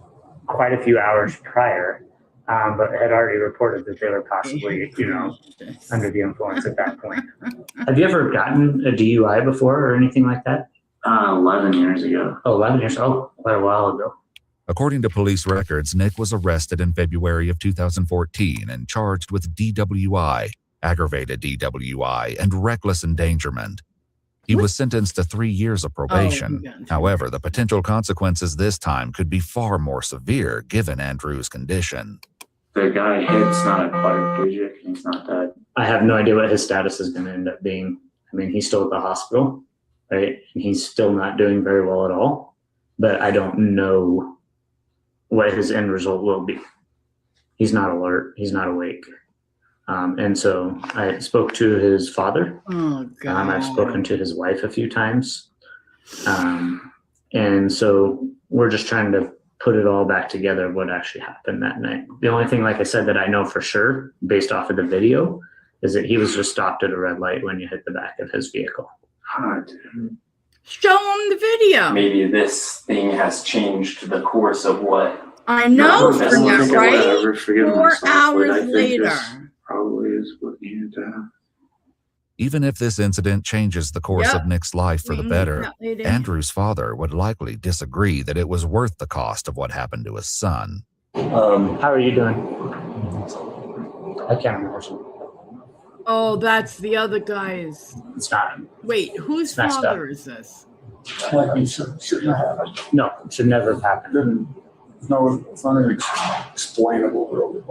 quite a few hours prior, but had already reported that they were possibly, under the influence at that point. Have you ever gotten a DUI before or anything like that? 11 years ago. Oh, 11 years. Oh, quite a while ago. According to police records, Nick was arrested in February of 2014 and charged with DWI, aggravated DWI, and reckless endangerment. He was sentenced to 3 years of probation. However, the potential consequences this time could be far more severe given Andrew's condition. The guy hit's not a quadriplegic. He's not dead. I have no idea what his status is going to end up being. I mean, he's still at the hospital, right? He's still not doing very well at all, but I don't know what his end result will be. He's not alert. He's not awake. And so I spoke to his father. Oh, God. I've spoken to his wife a few times. And so we're just trying to put it all back together, what actually happened that night. The only thing, like I said, that I know for sure, based off of the video, is that he was just stopped at a red light when you hit the back of his vehicle. Show him the video. Maybe this thing has changed the course of what. I know, right? 4 hours later. Probably is what needed to happen. Even if this incident changes the course of Nick's life for the better, Andrew's father would likely disagree that it was worth the cost of what happened to his son. How are you doing? I can't remember. Oh, that's the other guy's. It's not. Wait, whose father is this? Shouldn't have happened. No, it should never have happened. No, it's not even explainable, really.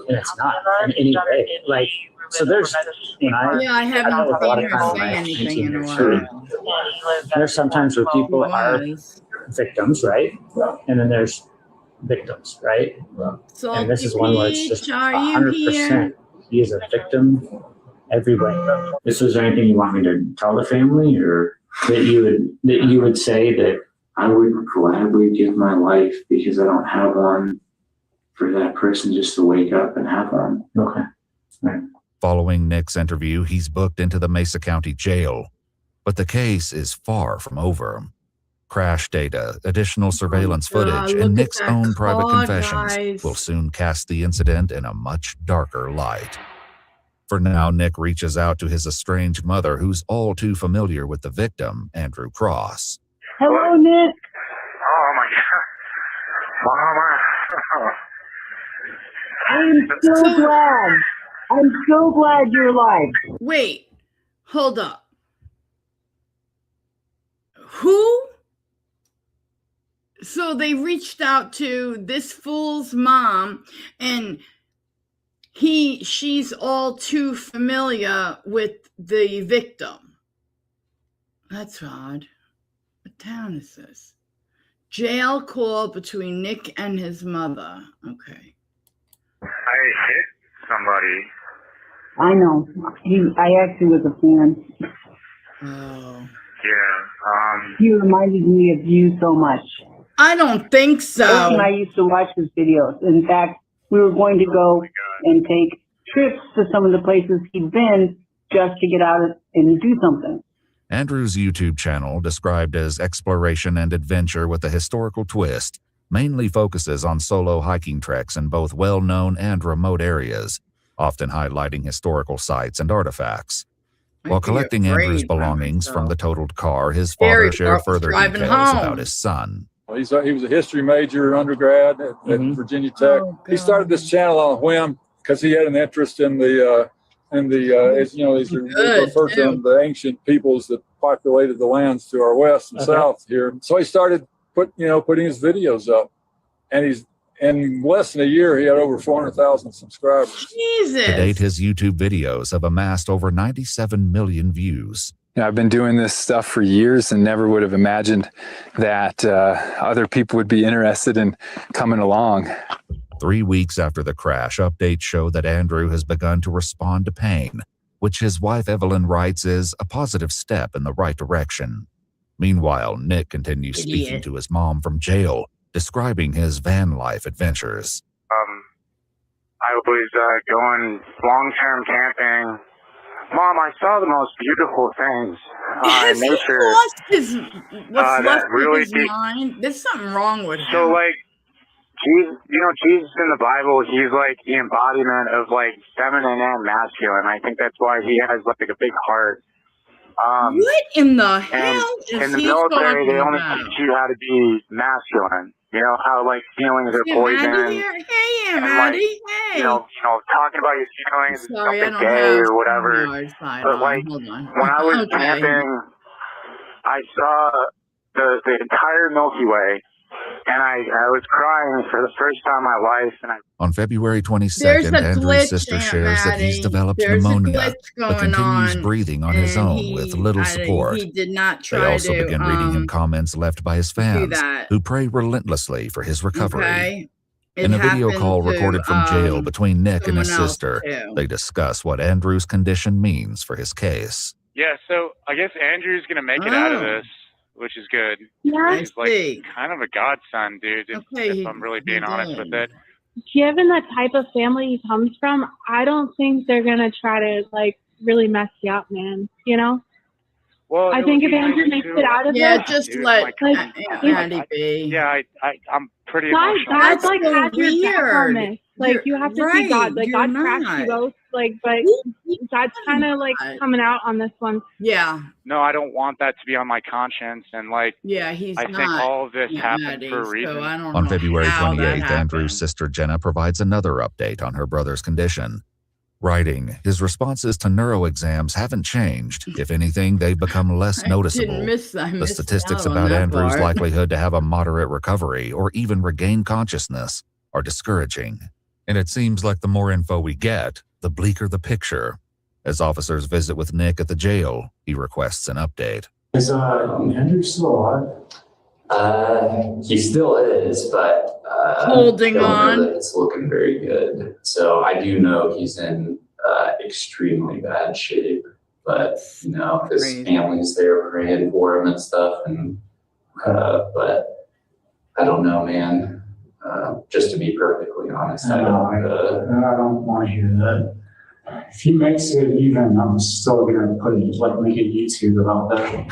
And it's not in any way. Like, so there's, I haven't seen her say anything in a while. There's sometimes where people are victims, right? And then there's victims, right? And this is one where it's just 100%. He is a victim every way. Is there anything you want me to tell the family, or that you would say that I would gladly give my life, because I don't have one, for that person just to wake up and have one. Okay. Right. Following Nick's interview, he's booked into the Mesa County Jail. But the case is far from over. Crash data, additional surveillance footage, and Nick's own private confessions will soon cast the incident in a much darker light. For now, Nick reaches out to his estranged mother, who's all too familiar with the victim, Andrew Cross. Hello, Nick. Oh my God. I'm so glad you're alive. Wait, hold up. Who? So they reached out to this fool's mom, and she's all too familiar with the victim. That's odd. What town is this? Jail call between Nick and his mother. Okay. I hit somebody. I know. I actually was a fan. Oh. Yeah. He reminded me of you so much. I don't think so. And I used to watch his videos. In fact, we were going to go and take trips to some of the places he'd been just to get out and do something. Andrew's YouTube channel, described as exploration and adventure with a historical twist, mainly focuses on solo hiking treks in both well-known and remote areas, often highlighting historical sites and artifacts. While collecting Andrew's belongings from the totaled car, his father shared further details about his son. He was a history major in undergrad at Virginia Tech. He started this channel on a whim because he had an interest in the as you know, these refer to them, the ancient peoples that populated the lands to our west and south here. So he started putting his videos up, and he's in less than a year he had over 400,000 subscribers. Jesus! To date, his YouTube videos have amassed over 97 million views. I've been doing this stuff for years and never would have imagined that other people would be interested in coming along. 3 weeks after the crash, updates show that Andrew has begun to respond to pain, which his wife Evelyn writes is a positive step in the right direction. Meanwhile, Nick continues speaking to his mom from jail, describing his van life adventures. I was going long-term camping. Mom, I saw the most beautiful things in nature. What's left really of his mind? There's something wrong with him. So, like, Jesus in the Bible, he's like the embodiment of like feminine and masculine. I think that's why he has like a big heart. What in the hell is in the he military, they only about? teach you how to be masculine. You know how like feelings are poison. Hey, and, Maddie. like, Hey. You know, talking about your feelings, Sorry, I something don't gay have or whatever. But like Hold on. when I was Okay. camping, I saw the entire Milky Way. And I was crying for the first time in my life. And On February There's 22nd, a Andrew's glitch, sister Aunt shares that he's Maddie. developed There's a pneumonia, glitch but going continues on, breathing on his and own with little support. He did not They try also to begin reading him comments left by his fans, that. who pray relentlessly for his recovery. Okay. In a video call recorded from jail between Nick and his someone else, sister, too. they discuss what Andrew's condition means for his case. Yeah, so I guess Andrew's gonna make it out of this, which is good. Yeah. He's like kind of a godson, dude. If I'm really being honest with it. Given the type of family he comes from, I don't think they're gonna try to like really mess you up, man. You know? Well, I think if Andrew makes it out of it, just dude, let like, Andy be. Yeah, I'm pretty God, emotional. God's like so has your back on weird. this. Like You're you have to right, see God. Like you're God cracks you not. both. Like, but God's kind of like coming out on this one. Yeah. No, I don't want that to be on my conscience, and like, Yeah, he's I not. think all of this happened Maddie, for a reason. So I don't On know February how that 28th, happened. Andrew's sister Jenna provides another update on her brother's condition. Writing, his responses to neuro exams haven't changed. If anything, they've become less noticeable. I The missed statistics out on about that Andrew's part. likelihood to have a moderate recovery or even regain consciousness are discouraging. And it seems like the more info we get, the bleaker the picture. As officers visit with Nick at the jail, he requests an update. Is Andrew still alive? He still is, but Holding don't know on. that it's looking very good. So I do know he's in extremely bad shape, but you know his family's there praying for him and stuff. And but I don't know, man. Just to be perfectly honest, I don't want to hear that. If he makes it even, I'm still gonna make a YouTube about that.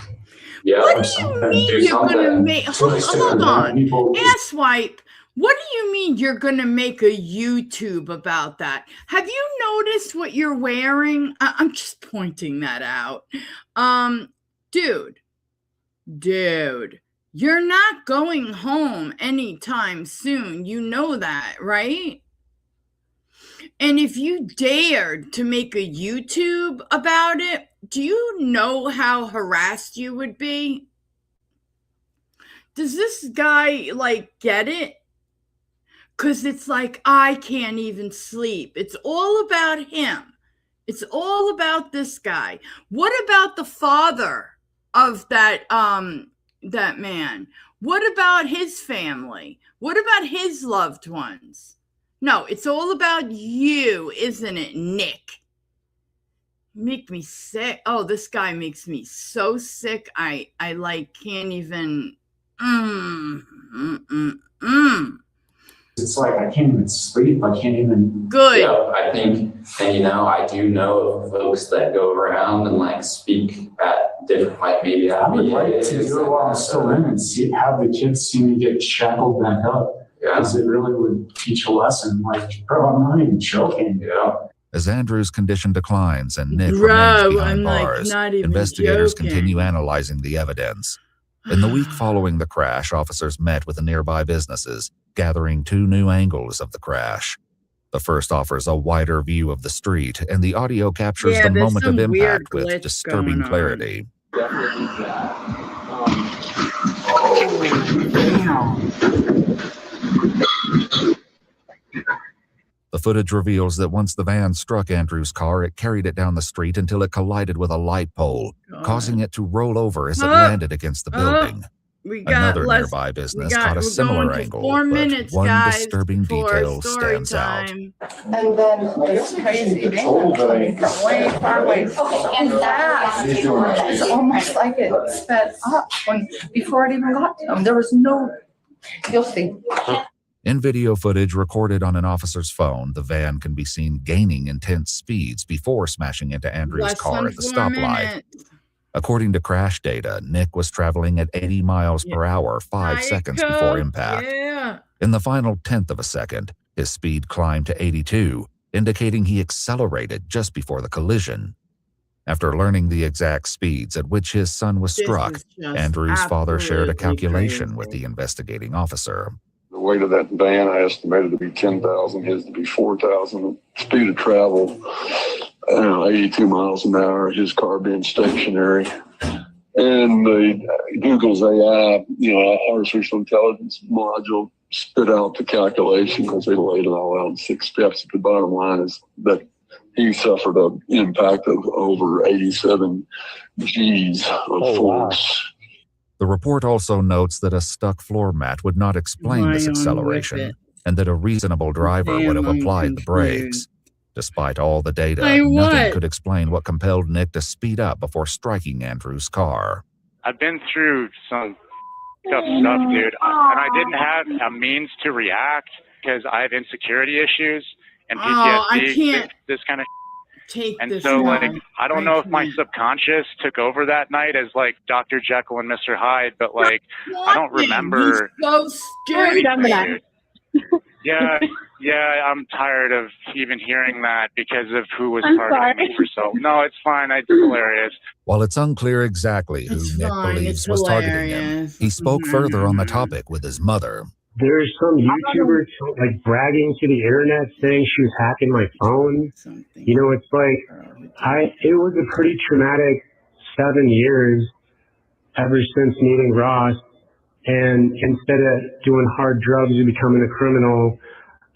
Yeah. What do you mean you're gonna make? Hold on, asswipe. What do you mean you're gonna make a YouTube about that? Have you noticed what you're wearing? I'm just pointing that out, dude. You're not going home anytime soon. You know that, right? And if you dared to make a YouTube about it, do you know how harassed you would be? Does this guy like get it? Because it's like, I can't even sleep. It's all about him. It's all about this guy. What about the father of that man? What about his family? What about his loved ones? No, it's all about you, isn't it, Nick? Make me sick. Oh, this guy makes me so sick. I like can't even. It's like I can't even sleep. I can't even. Good. Yeah, I think, and you know, I do know of folks that go around and like speak at different, like maybe I would like to do it while I'm still in and have the kids see me get shackled back up. Because it really would teach a lesson. Like, bro, I'm not even joking. Yeah. As Andrew's condition declines and Nick remains behind bars, investigators continue analyzing the evidence. In the week following the crash, officers met with the nearby businesses, gathering 2 new angles of the crash. The first offers a wider view of the street, and the audio captures the moment of impact with disturbing clarity. definitely do that. The footage reveals that once the van struck Andrew's car, it carried it down the street until it collided with a light pole, causing it to roll over as it landed against the building. Another nearby business caught a similar angle, but one disturbing detail stands out. And then it's crazy. They were coming from way far away and fast. It's almost like it sped up before it even got to them. There was no, you'll see. In video footage recorded on an officer's phone, the van can be seen gaining intense speeds before smashing into Andrew's car at the stoplight. According to crash data, Nick was traveling at 80 miles per hour 5 seconds before impact. In the final tenth of a second, his speed climbed to 82, indicating he accelerated just before the collision. After learning the exact speeds at which his son was struck, Andrew's father shared a calculation with the investigating officer. The weight of that van I estimated to be 10,000, his to be 4,000. Speed of travel, 82 miles an hour, his car being stationary. And the Google's AI, artificial intelligence module spit out the calculation because they laid it all out in 6 steps. The bottom line is that he suffered an impact of over 87 G's of force. Wow. The report also notes that a stuck floor mat would not explain this acceleration, and that a reasonable driver would have applied the brakes. Despite all the data, nothing could explain what compelled Nick to speed up before striking Andrew's car. I've been through some tough stuff, dude, and I didn't have a means to react because I have insecurity issues and PTSD, this kind of and so, I don't know if my subconscious took over that night as, Dr. Jekyll and Mr. Hyde, but, I don't remember. So scary. Yeah, I'm tired of even hearing that because of who was targeting me for so. No, it's fine. It's hilarious. While it's unclear exactly who Nick believes was targeting him, he spoke further on the topic with his mother. There's some YouTuber bragging to the internet saying she was hacking my phone. It's it was a pretty traumatic 7 years ever since meeting Ross. And instead of doing hard drugs and becoming a criminal,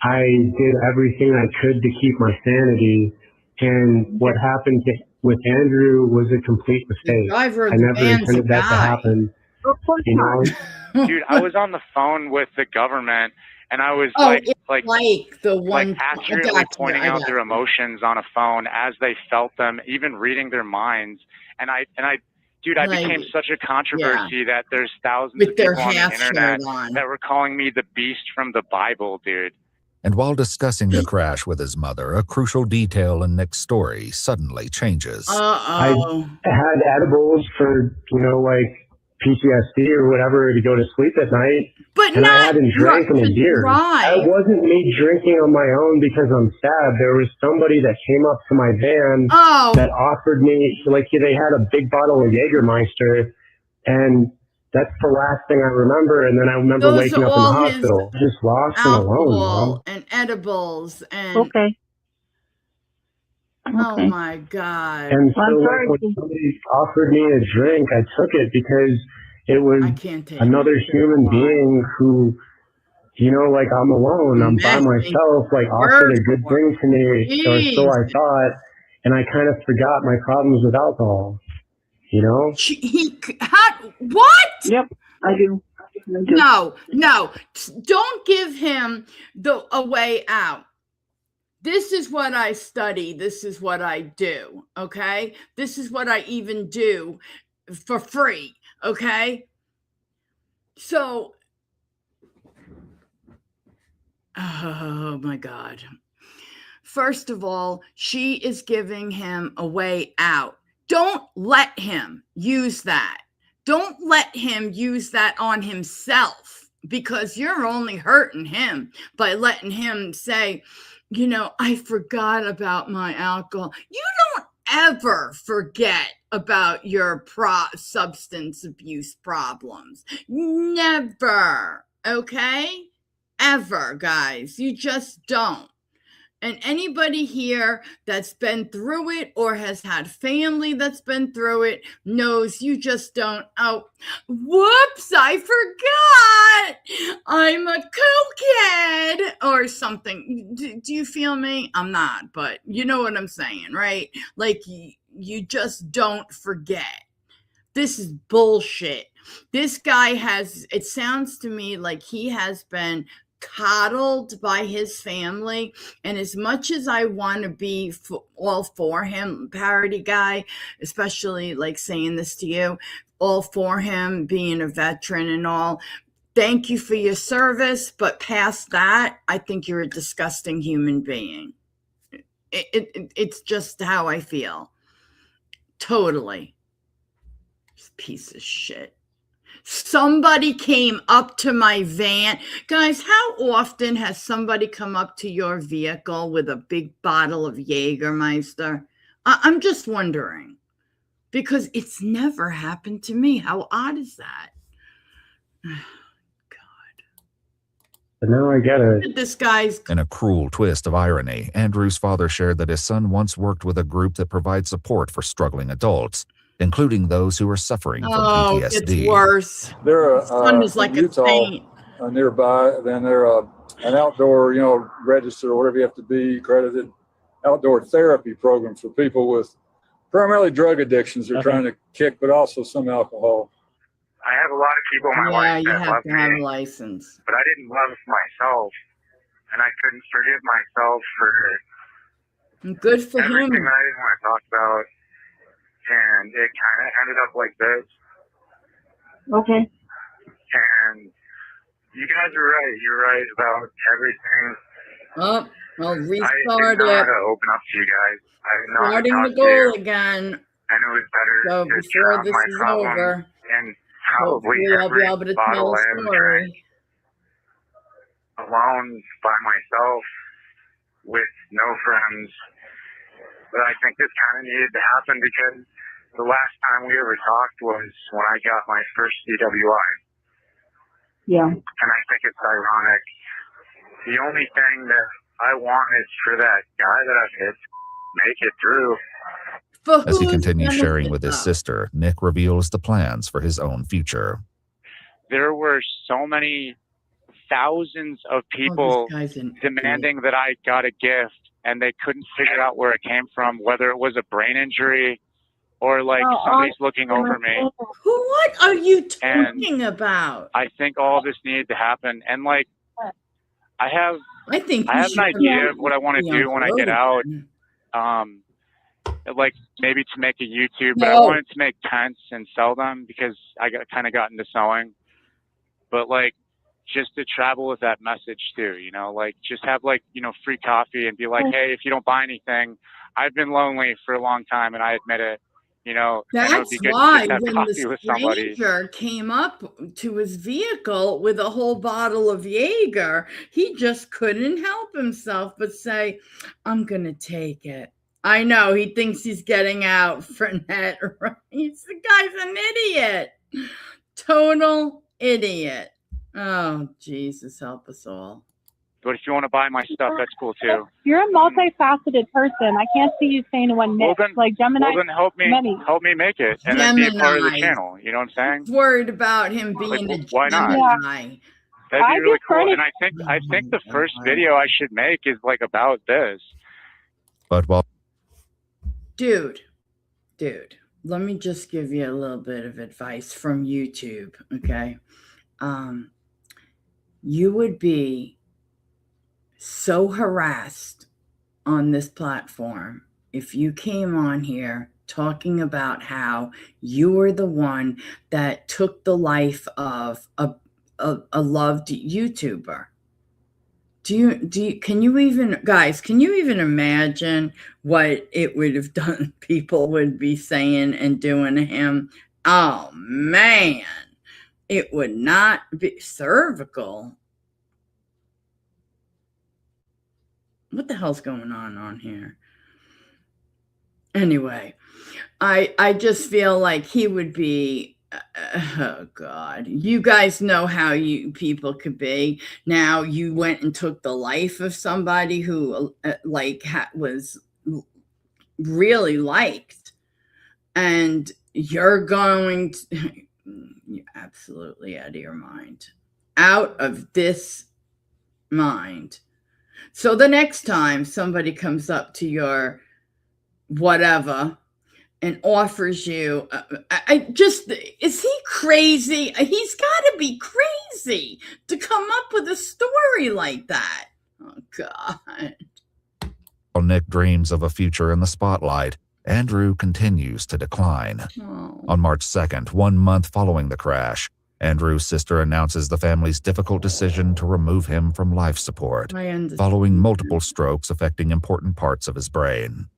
I did everything I could to keep my sanity. And what happened with Andrew was a complete mistake. I never intended that to happen. Dude, I was on the phone with the government, and I was accurately pointing out their emotions on a phone as they felt them, even reading their minds. And I became such a controversy that there's thousands of people on the internet that were calling me the beast from the Bible, dude. And while discussing the crash with his mother, a crucial detail in Nick's story suddenly changes. I had edibles for, PTSD or whatever to go to sleep at night. And I hadn't drank in a year. It wasn't me drinking on my own because I'm sad. There was somebody that came up to my van that offered me, they had a big bottle of Jägermeister, and that's the last thing I remember. And then I remember waking up in the hospital, just lost and alone, Mom. And edibles and oh my God. And so when somebody offered me a drink, I took it because it was another human being who, I'm alone, I'm by myself, offered a good thing to me, or so I thought, and I kind of forgot my problems with alcohol, What? Yep, I do. No, don't give him a way out. This is what I study. This is what I do. Okay. This is what I even do for free. Okay. So, oh my God. First of all, she is giving him a way out. Don't let him use that. Don't let him use that on himself, because you're only hurting him by letting him say, I forgot about my alcohol. You don't ever forget about your substance abuse problems. Never. Okay? Ever, guys. You just don't. And anybody here that's been through it or has had family that's been through it knows you just don't. Oh, whoops, I forgot. I'm a cokehead or something. Do you feel me? I'm not, but you know what I'm saying, right? Like you just don't forget. This is bullshit. This guy it sounds to me like he has been coddled by his family, and as much as I want to be all for him, parody guy, especially like saying this to you, all for him being a veteran and all, thank you for your service, but past that, I think you're a disgusting human being. It's just how I feel. Totally. Piece of shit. Somebody came up to my van. Guys, how often has somebody come up to your vehicle with a big bottle of Jägermeister? I'm just wondering, because it's never happened to me. How odd is that? But now I get it. This guy's... In a cruel twist of irony, Andrew's father shared that his son once worked with a group that provides support for struggling adults, including those who are suffering from PTSD. It's worse. They're son is like Utah, a saint. Nearby. Then they're an outdoor, registered or whatever you have to be, accredited outdoor therapy program for people with primarily drug addictions they're trying to kick, but also some alcohol. I have a lot of people in my life that love you have to have a me, license. but I didn't love myself, and I couldn't forgive myself for Good for everything him. that I didn't want to talk about. And it kind of ended up like this. Okay. And you guys are right. You're right about everything. Oh, I'll I restart didn't know how it. to open up to you guys. I didn't know Starting how the to talk to you. goal again. I knew it was better So to before drown this my is problem over, and probably hopefully I'll be every able to bottle tell a I ever story. drank alone by myself with no friends. But I think this kind of needed to happen because the last time we ever talked was when I got my first DWI. Yeah. And I think it's ironic. The only thing that I want is for that guy that I've hit to make it through. As he continues sharing with his sister, Nick reveals the plans for his own future. There were so many thousands of people demanding that I got a gift, and they couldn't figure out where it came from, whether it was a brain injury or like somebody's looking over me. What are you talking about? I think all this needed to happen. And like, I have an idea of what I want to do when I get out. Like maybe to make a YouTube, but I wanted to make tents and sell them because I kind of got into sewing. But like, just to travel with that message too, like just have like, free coffee and be like, hey, if you don't buy anything, I've been lonely for a long time and I admit it, and it would be good to just have coffee with somebody. Stranger came up to his vehicle with a whole bottle of Jaeger, he just couldn't help himself but say, I'm going to take it. I know he thinks he's getting out for net, right? The guy's an idiot. Total idiot. Oh, Jesus, help us all. But if you want to buy my stuff, that's cool too. You're a multifaceted person. I can't see you saying one Nick. Like Gemini. Well, then help me make it, and then be a part of the channel. You know what I'm saying? Worried about him being a why not? Gemini. That'd be really cool. And I think the first video I should make is like about this. But while Dude, let me just give you a little bit of advice from YouTube, okay? You would be so harassed on this platform if you came on here talking about how you were the one that took the life of a loved YouTuber. Can you even imagine what it would have done? People would be saying and doing to him. Oh man, it would not be cervical. What the hell's going on here? Anyway, I just feel like he would be Oh God, you guys know how you people could be. Now you went and took the life of somebody who was really liked, and you're going to, you're absolutely out of your mind, out of this mind. So the next time somebody comes up to your whatever and offers you, is he crazy? He's got to be crazy to come up with a story like that. Oh, God. While Nick dreams of a future in the spotlight, Andrew continues to decline. Oh. On March 2nd, 1 month following the crash, Andrew's sister announces the family's difficult decision to remove him from life support, following multiple strokes affecting important parts of his brain.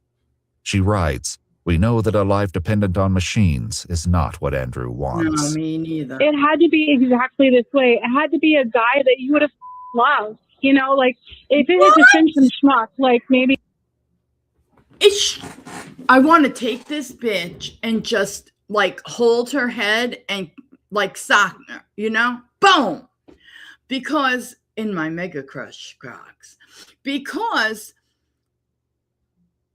She writes, "We know that a life dependent on machines is not what Andrew wants." No, me neither. It had to be exactly this way. It had to be a guy that you would have loved. You know, like, if it had just been some schmuck, like maybe. I want to take this bitch and just, like, hold her head and, like, sock her, you know? Boom! Because, in my Mega Crush Crocs, because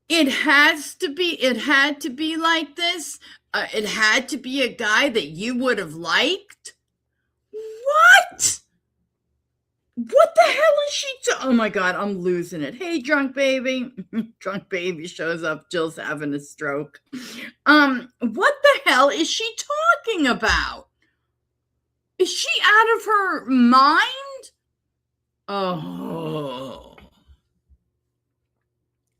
it had to be like this. It had to be a guy that you would have liked. What? What the hell is she oh my God, I'm losing it. Hey, drunk baby. Drunk baby shows up. Jill's having a stroke. What the hell is she talking about? Is she out of her mind? Oh.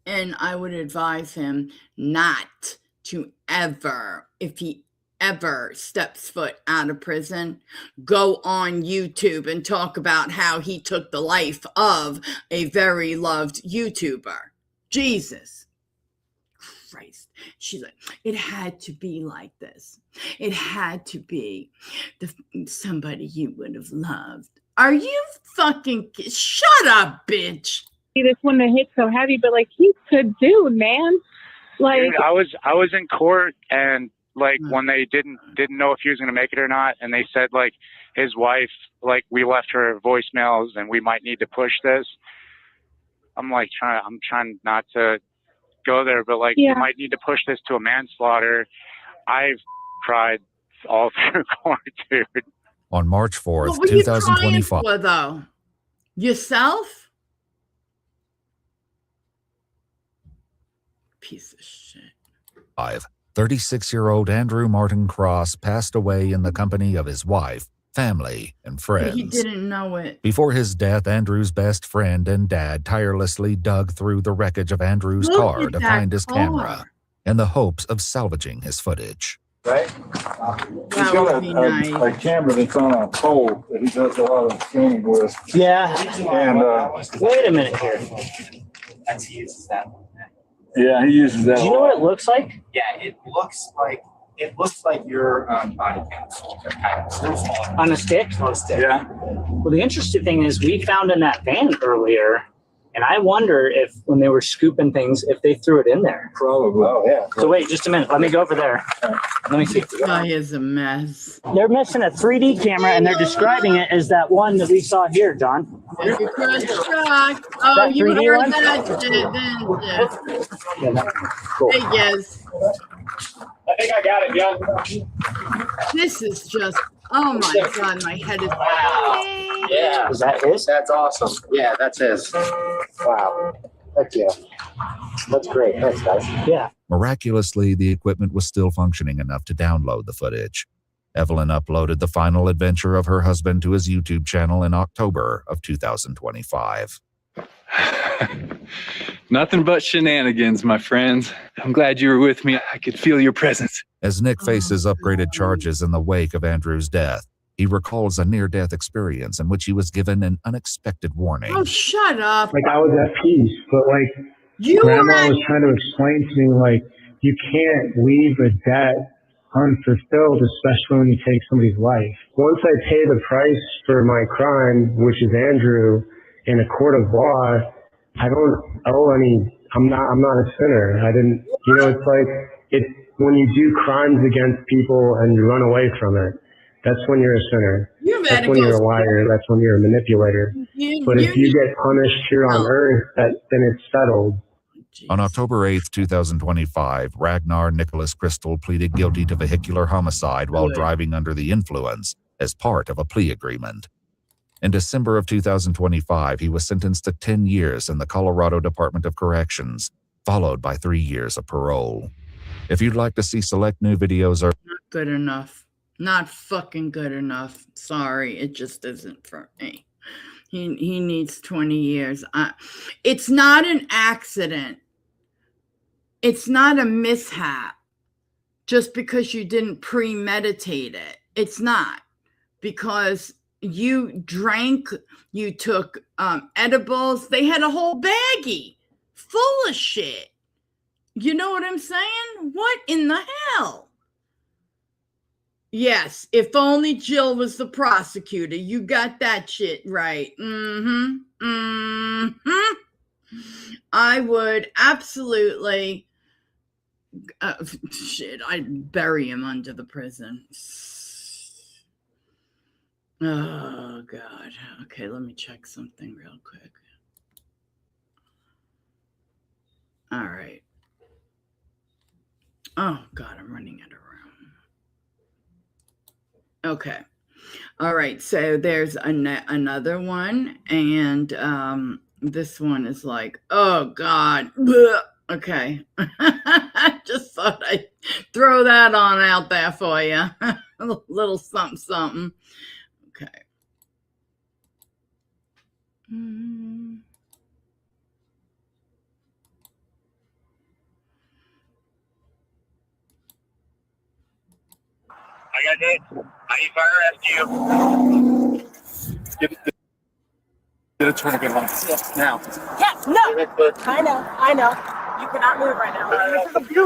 And I would advise him not to ever, if he ever steps foot out of prison, go on YouTube and talk about how he took the life of a very loved YouTuber. Jesus Christ. She's like, it had to be like this. It had to be somebody you would have loved. Are you fucking... Shut up, bitch. This wouldn't have hit so heavy, but like, he's a good dude, man. Like, dude, I was in court, and like when they didn't know if he was going to make it or not, and they said like his wife, like, we left her voicemails and we might need to push this. I'm trying not to go there, but like, we might need to push this to a manslaughter. I've cried all through court, dude. On March 4th, what were you 2025. crying for, though? Yourself? Piece of shit. 36-year-old Andrew Martin Cross passed away in the company of his wife, family, and friends. He didn't know it. Before his death, Andrew's best friend and dad tirelessly dug through the wreckage of Andrew's car to find his camera in the hopes of salvaging his footage. Right? He's got a camera that's on a pole that he does a lot of scanning with. Yeah. And wait a minute here. He uses that one. Yeah, he uses that. Do you know what it looks like? Yeah, it looks like your body cam. On a stick? On a stick. Yeah. Well, the interesting thing is we found in that van earlier, and I wonder if when they were scooping things, if they threw it in there. Probably. Oh, yeah. So wait, just a minute. Let me go over there. Let me see. This guy is a mess. They're missing a 3D camera, and they're describing it as that one that we saw here, John. Oh, you heard that shit, didn't you? Yeah, cool. Hey, yes. I think I got it, John. This is just, oh my God, my head is... Wow. Yeah. Is that his? That's awesome. Yeah, that's his. Wow. Heck yeah. That's great. Thanks, guys. Yeah. Miraculously, the equipment was still functioning enough to download the footage. Evelyn uploaded the final adventure of her husband to his YouTube channel in October of 2025. Nothing but shenanigans, my friends. I'm glad you were with me. I could feel your presence. As Nick faces upgraded charges in the wake of Andrew's death, he recalls a near-death experience in which he was given an unexpected warning. Oh, shut up. Like, I was at peace, but like, Grandma was trying to explain to me, like, you can't leave a debt unfulfilled, especially when you take somebody's life. Once I pay the price for my crime, which is Andrew, in a court of law, I don't owe any. I'm not a sinner. I didn't. You know, it's like when you do crimes against people and you run away from it, that's when you're a sinner. That's when you're a liar. That's when you're a manipulator. But if you get punished here on earth, then it's settled. On October 8th, 2025, Ragnar Nicholas Crystal pleaded guilty to vehicular homicide while driving under the influence as part of a plea agreement. In December of 2025, he was sentenced to 10 years in the Colorado Department of Corrections, followed by 3 years of parole. If you'd like to see select new videos or Not good enough. Not fucking good enough. Sorry, it just isn't for me. He needs 20 years. It's not an accident. It's not a mishap just because you didn't premeditate it. It's not, because you drank, you took edibles. They had a whole baggie full of shit. You know what I'm saying? What in the hell? Yes, if only Jill was the prosecutor. You got that shit right. I would absolutely, shit, I'd bury him under the prison. Oh, God. Okay, let me check something real quick. All right. Oh, God, I'm running out of room. Okay. All right, so there's another one, and this one is like, oh, God. Blech. Okay. I just thought I'd throw that on out there for you. A little something, something. Okay. I got it. I need fire rescue. Get a tourniquet on. Yes. Now. Yes, no. I know. You cannot move right now.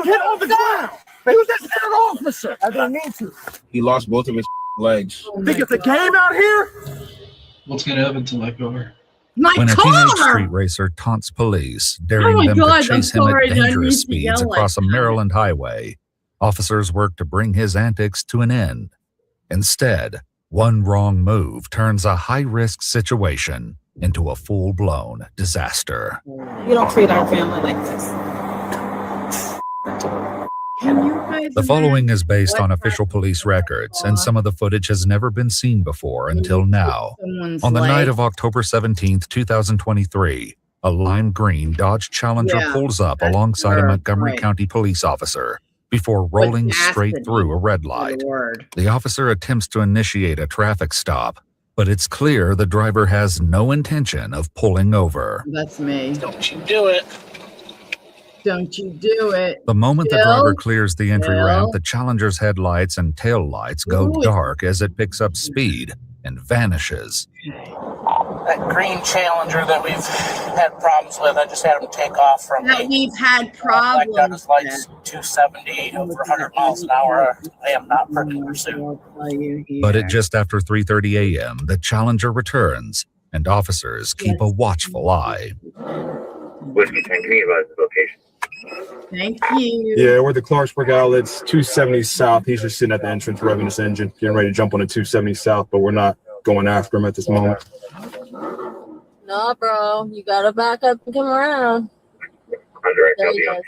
Get on the ground. Use that third officer. I didn't mean to. He lost both of his legs. Think it's a game out here? What's going to happen to my car? when a teenage street racer taunts police, daring them to chase him at dangerous speeds across a Maryland highway, officers work to bring his antics to an end. Instead, one wrong move turns a high-risk situation into a full-blown disaster. You don't treat our family like this. The following is based on official police records, and some of the footage has never been seen before until now. On the night of October 17th, 2023, a lime green Dodge Challenger pulls up alongside a Montgomery County police officer before rolling straight through a red light. The officer attempts to initiate a traffic stop, but it's clear the driver has no intention of pulling over. That's me. Don't you do it. Don't you do it. The moment the driver clears the entry ramp, the Challenger's headlights and tail lights go dark as it picks up speed and vanishes. That green Challenger that we've had problems with, I just had him take off from me. We've had problems. Like on his lights 270 over 100 miles an hour. I am not for pursuit. But at just after 3:30 a.m., the Challenger returns, and officers keep a watchful eye. Whiskey 10, can you advise the location? Thank you. Yeah, we're at the Clarksburg outlets, 270 South. He's just sitting at the entrance revving his engine, getting ready to jump on the 270 South, but we're not going after him at this moment. No, bro. You gotta back up and come around. There he is.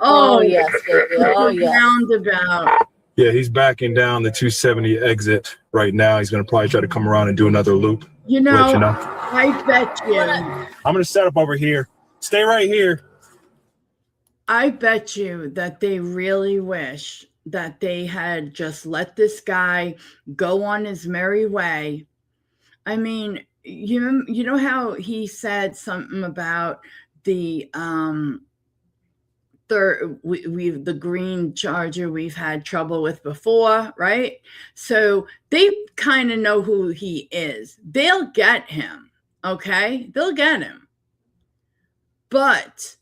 Oh, yes, baby. Oh, yes. Roundabout. Yeah, he's backing down the 270 exit right now. He's going to probably try to come around and do another loop. You know, I bet you. I'm going to set up over here. Stay right here. I bet you that they really wish that they had just let this guy go on his merry way. I mean, you know how he said something about the the green Charger we've had trouble with before, right? So they kind of know who he is. They'll get him, okay? They'll get him. But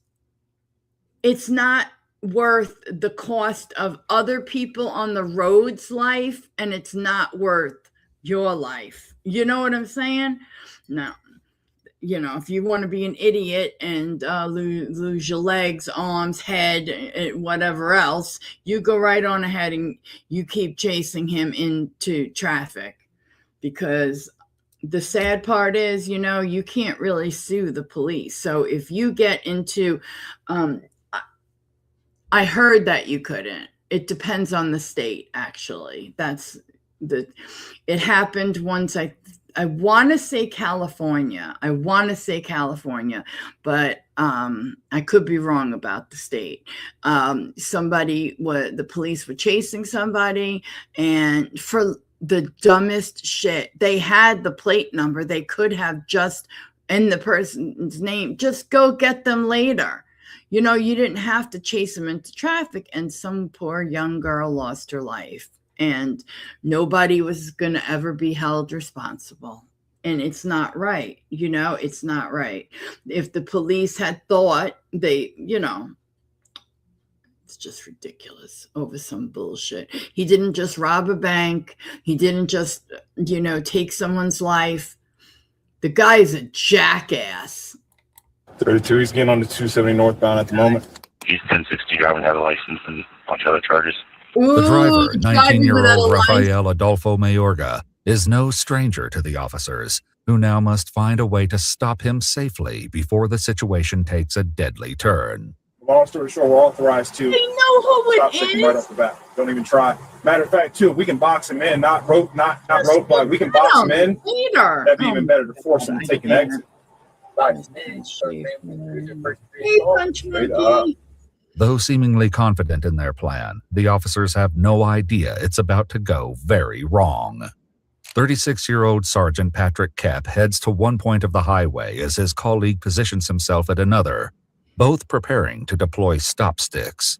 it's not worth the cost of other people on the road's life, and it's not worth your life. You know what I'm saying? No. you know, if you want to be an idiot and lose your legs, arms, head, whatever else, you go right on ahead and you keep chasing him into traffic. Because the sad part is, you know, you can't really sue the police. So if you get into, I heard that you couldn't. It depends on the state, actually. It happened once. I want to say California. But I could be wrong about the state. The police were chasing somebody, and for the dumbest shit, they had the plate number. They could have just, in the person's name, just go get them later. You know, you didn't have to chase them into traffic, and some poor young girl lost her life. And nobody was going to ever be held responsible. And it's not right. You know, it's not right. If the police had thought it's just ridiculous over some bullshit. He didn't just rob a bank. He didn't just, take someone's life. The guy's a jackass. 32, he's getting on the 270 northbound at the moment. He's 1060 driving, have a license and a bunch of other charges. The driver, 19-year-old Rafael Adolfo Mayorga, is no stranger to the officers, who now must find a way to stop him safely before the situation takes a deadly turn. Long story short, we're authorized to they know who it is. Right off the bat. Don't even try. Matter of fact, too, we can box him in, not rope, not rope. We can box him in. Later. That'd be even better to force him to take an exit. Though seemingly confident in their plan, the officers have no idea it's about to go very wrong. 36-year-old Sergeant Patrick Kapp heads to one point of the highway as his colleague positions himself at another, both preparing to deploy stop sticks.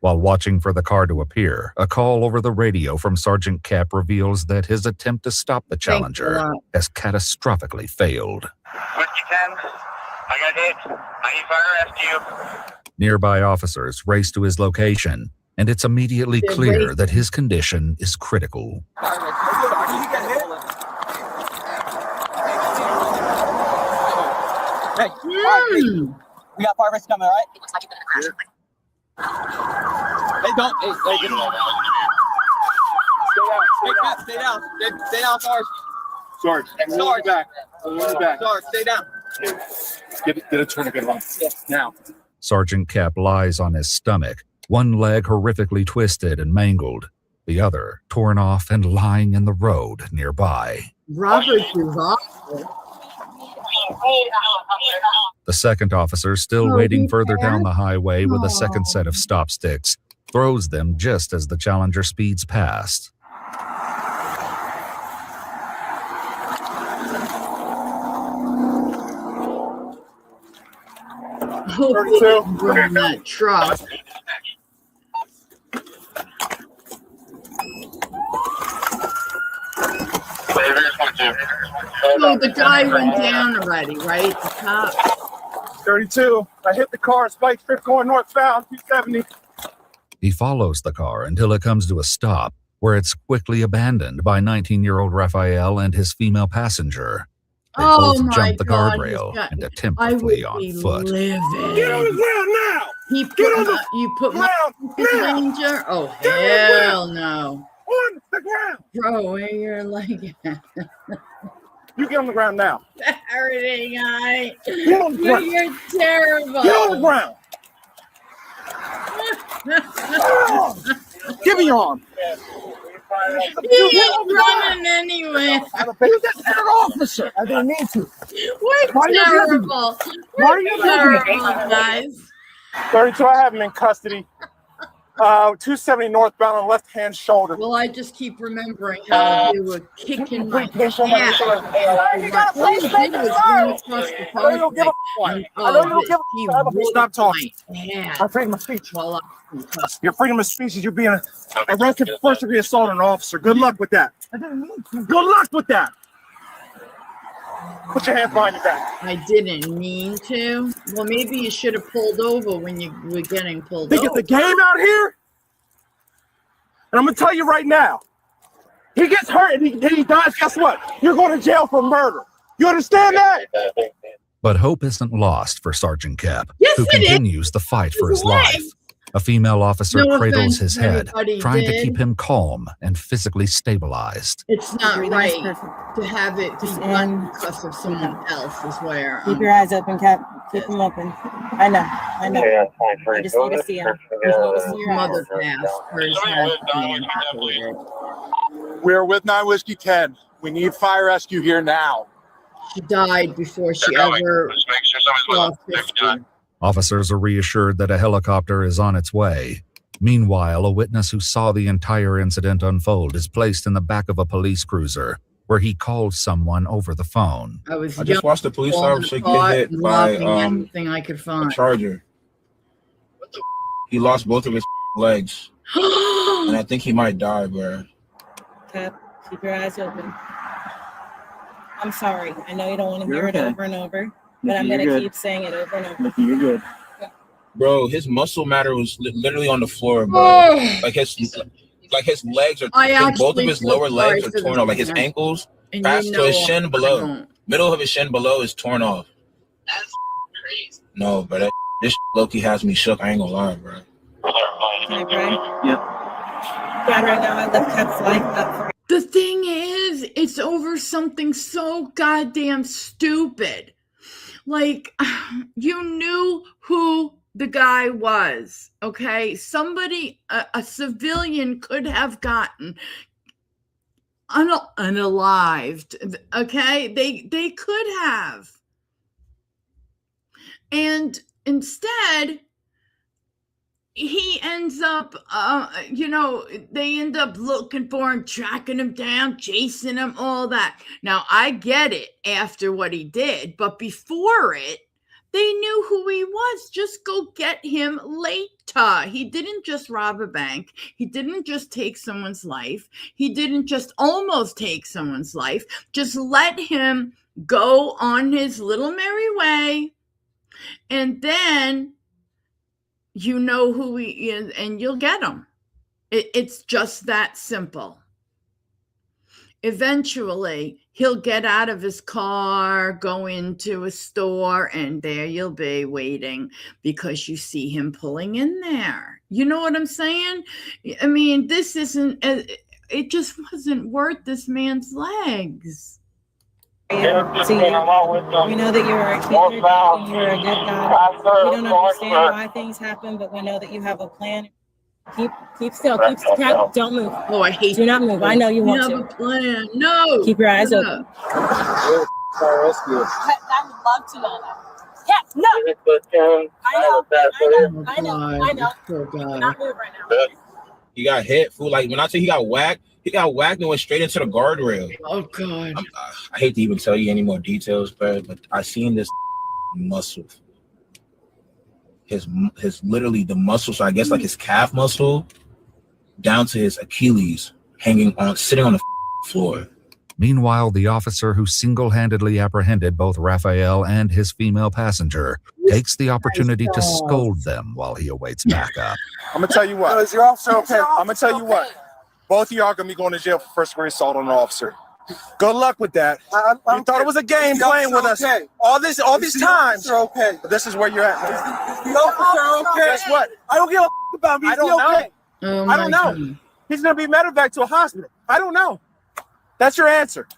While watching for the car to appear, a call over the radio from Sergeant Kapp reveals that his attempt to stop the Challenger has catastrophically failed. Whiskey 10, I got hit. I need fire rescue. Nearby officers race to his location, and it's immediately clear that his condition is critical. Hey, we got fire rescue coming, all right? It looks like you've been in a crash. Hey, don't. Hey, get down. Stay down. Stay down, Sarge. Sarge, Sarge. Back. Sarge, stay down. Get a tourniquet on. Now. Sergeant Kapp lies on his stomach, one leg horrifically twisted and mangled, the other torn off and lying in the road nearby. Robert Duvall. The second officer, still waiting further down the highway with a second set of stop sticks, throws them just as the Challenger speeds past. Run that truck. So the guy went down already, right? The cop. 32. I hit the car. Spike strip going northbound, 270. He follows the car until it comes to a stop, where it's quickly abandoned by 19-year-old Rafael and his female passenger. They both jump the guardrail and attempt to flee on foot. Get on the ground now! You put my danger? Oh, hell no. On the ground! Bro, where you're like... You get on the ground now. Saturday night. Get on the ground. You're terrible. Get on the ground. Give me your arm. You ain't running anywhere. You just hit an officer. I didn't need to. We're terrible. We're terrible, guys. 32, I have him in custody. 270 northbound on left-hand shoulder. Well, I just keep remembering how they were kicking my ass. You got a place to go. Stop talking. My freedom of speech. Your freedom of speech is you being arrested for first-degree assault on an officer. Good luck with that. Good luck with that. Put your hands behind your back. I didn't mean to. Well, maybe you should have pulled over when you were getting pulled over. Think it's a game out here? And I'm going to tell you right now, he gets hurt and he dies, guess what? You're going to jail for murder. You understand that? But hope isn't lost for Sergeant Kep, Yes, who it is. continues the fight for his life. A female officer No cradles offense his to head, anybody trying to did. keep him calm and physically stabilized. It's not right to have it be done because of someone else is where. Keep your eyes open, Cap. Keep them open. I know. I just need to see him. Mother passed. Hers has been amputated. We're with 9 Whiskey 10. We need fire rescue here now. She died before she ever saw 50. Officers are reassured that a helicopter is on its way. Meanwhile, a witness who saw the entire incident unfold is placed in the back of a police cruiser, where he calls someone over the phone. I just watched the police officer get hit by anything I could find. a Charger. He lost both of his legs, and I think he might die, bro. Cap, keep your eyes open. I'm sorry. I know you don't want to hear it over and over, but I'm going to keep saying it over and over. You're good. Bro, his muscle matter was literally on the floor, bro. Like his legs are, both of his lower legs are torn off. Like his ankles, past to his shin below, middle of his shin below is torn off. That's crazy. No, but this low-key has me shook. I ain't gonna lie, bro. Can I pray? Yep. God, right now I lift Cap's life up for The thing is, it's over something so goddamn stupid. Like, you knew who the guy was, okay? Somebody, a civilian could have gotten unalived, okay? They could have. And instead, he ends up, they end up looking for him, tracking him down, chasing him, all that. Now, I get it after what he did, but before it, they knew who he was. Just go get him later. He didn't just rob a bank. He didn't just take someone's life. He didn't just almost take someone's life. Just let him go on his little merry way, and then you know who he is, and you'll get him. It's just that simple. Eventually, he'll get out of his car, go into a store, and there you'll be waiting because you see him pulling in there. You know what I'm saying? I mean, this isn't, it just wasn't worth this man's legs. we know that you're a keeper and you're a good guy. We don't understand why things happen, but we know that you have a plan. Keep still. Don't move. Oh, I hate. Do not move. I know you want to. You have a plan. No. Keep your eyes open. Fire rescue. I would love to know that. Yes. No. I know. Do not move right now. He got hit, fool. Like when I say he got whacked and went straight into the guardrail. Oh God. I hate to even tell you any more details, but I seen this muscle. His literally the muscle, so I guess like his calf muscle down to his Achilles sitting on the floor. Meanwhile, the officer who single-handedly apprehended both Raphael and his female passenger takes the opportunity to scold them while he awaits backup. I'm gonna tell you what. Is your officer okay? I'm gonna tell you what. Both of y'all are gonna be going to jail for first-degree assault on an officer. Good luck with that. You thought it was a game playing with us. All these times. Okay. But this is where you're at. The officer okay? Guess what? I don't give a about me. I don't know. I don't know. He's gonna be medevac to a hospital. I don't know. That's your answer.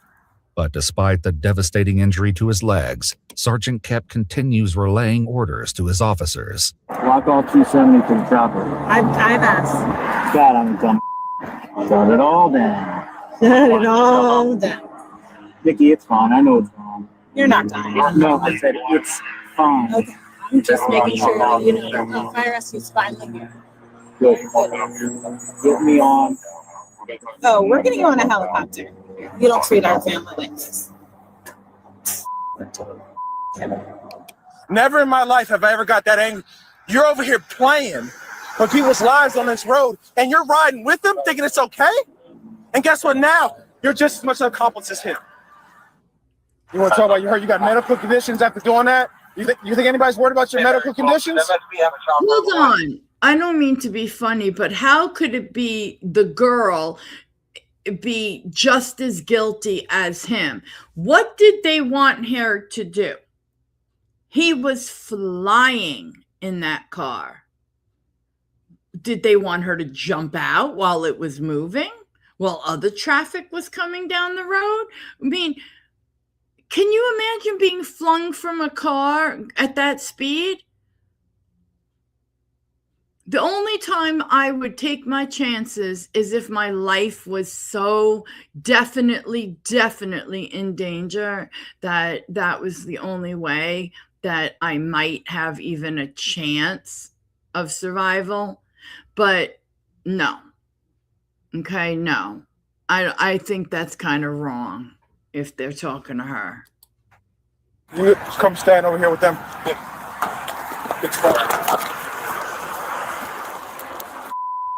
But despite the devastating injury to his legs, Sergeant Kep continues relaying orders to his officers. Lock all 270 to the chopper. I've asked. God, I'm dumb. Shut it all down. Shut it all down. Nikki, it's fine. I know it's wrong. You're not dying. No, I said it's fine. Okay. I'm just making sure that you know the fire rescue's finally here. Good. Get me on. Oh, we're getting you on a helicopter. You don't treat our family like this. Never in my life have I ever got that angry. You're over here playing with people's lives on this road, and you're riding with them thinking it's okay? And guess what now? You're just as much an accomplice as him. You want to talk about you got medical conditions after doing that? You think anybody's worried about your medical conditions? Hold on. I don't mean to be funny, but how could it be the girl be just as guilty as him? What did they want her to do? He was flying in that car. Did they want her to jump out while it was moving? While other traffic was coming down the road? I mean, can you imagine being flung from a car at that speed? The only time I would take my chances is if my life was so definitely in danger that that was the only way that I might have even a chance of survival. But no. Okay, no. I think that's kind of wrong if they're talking to her. You come stand over here with them.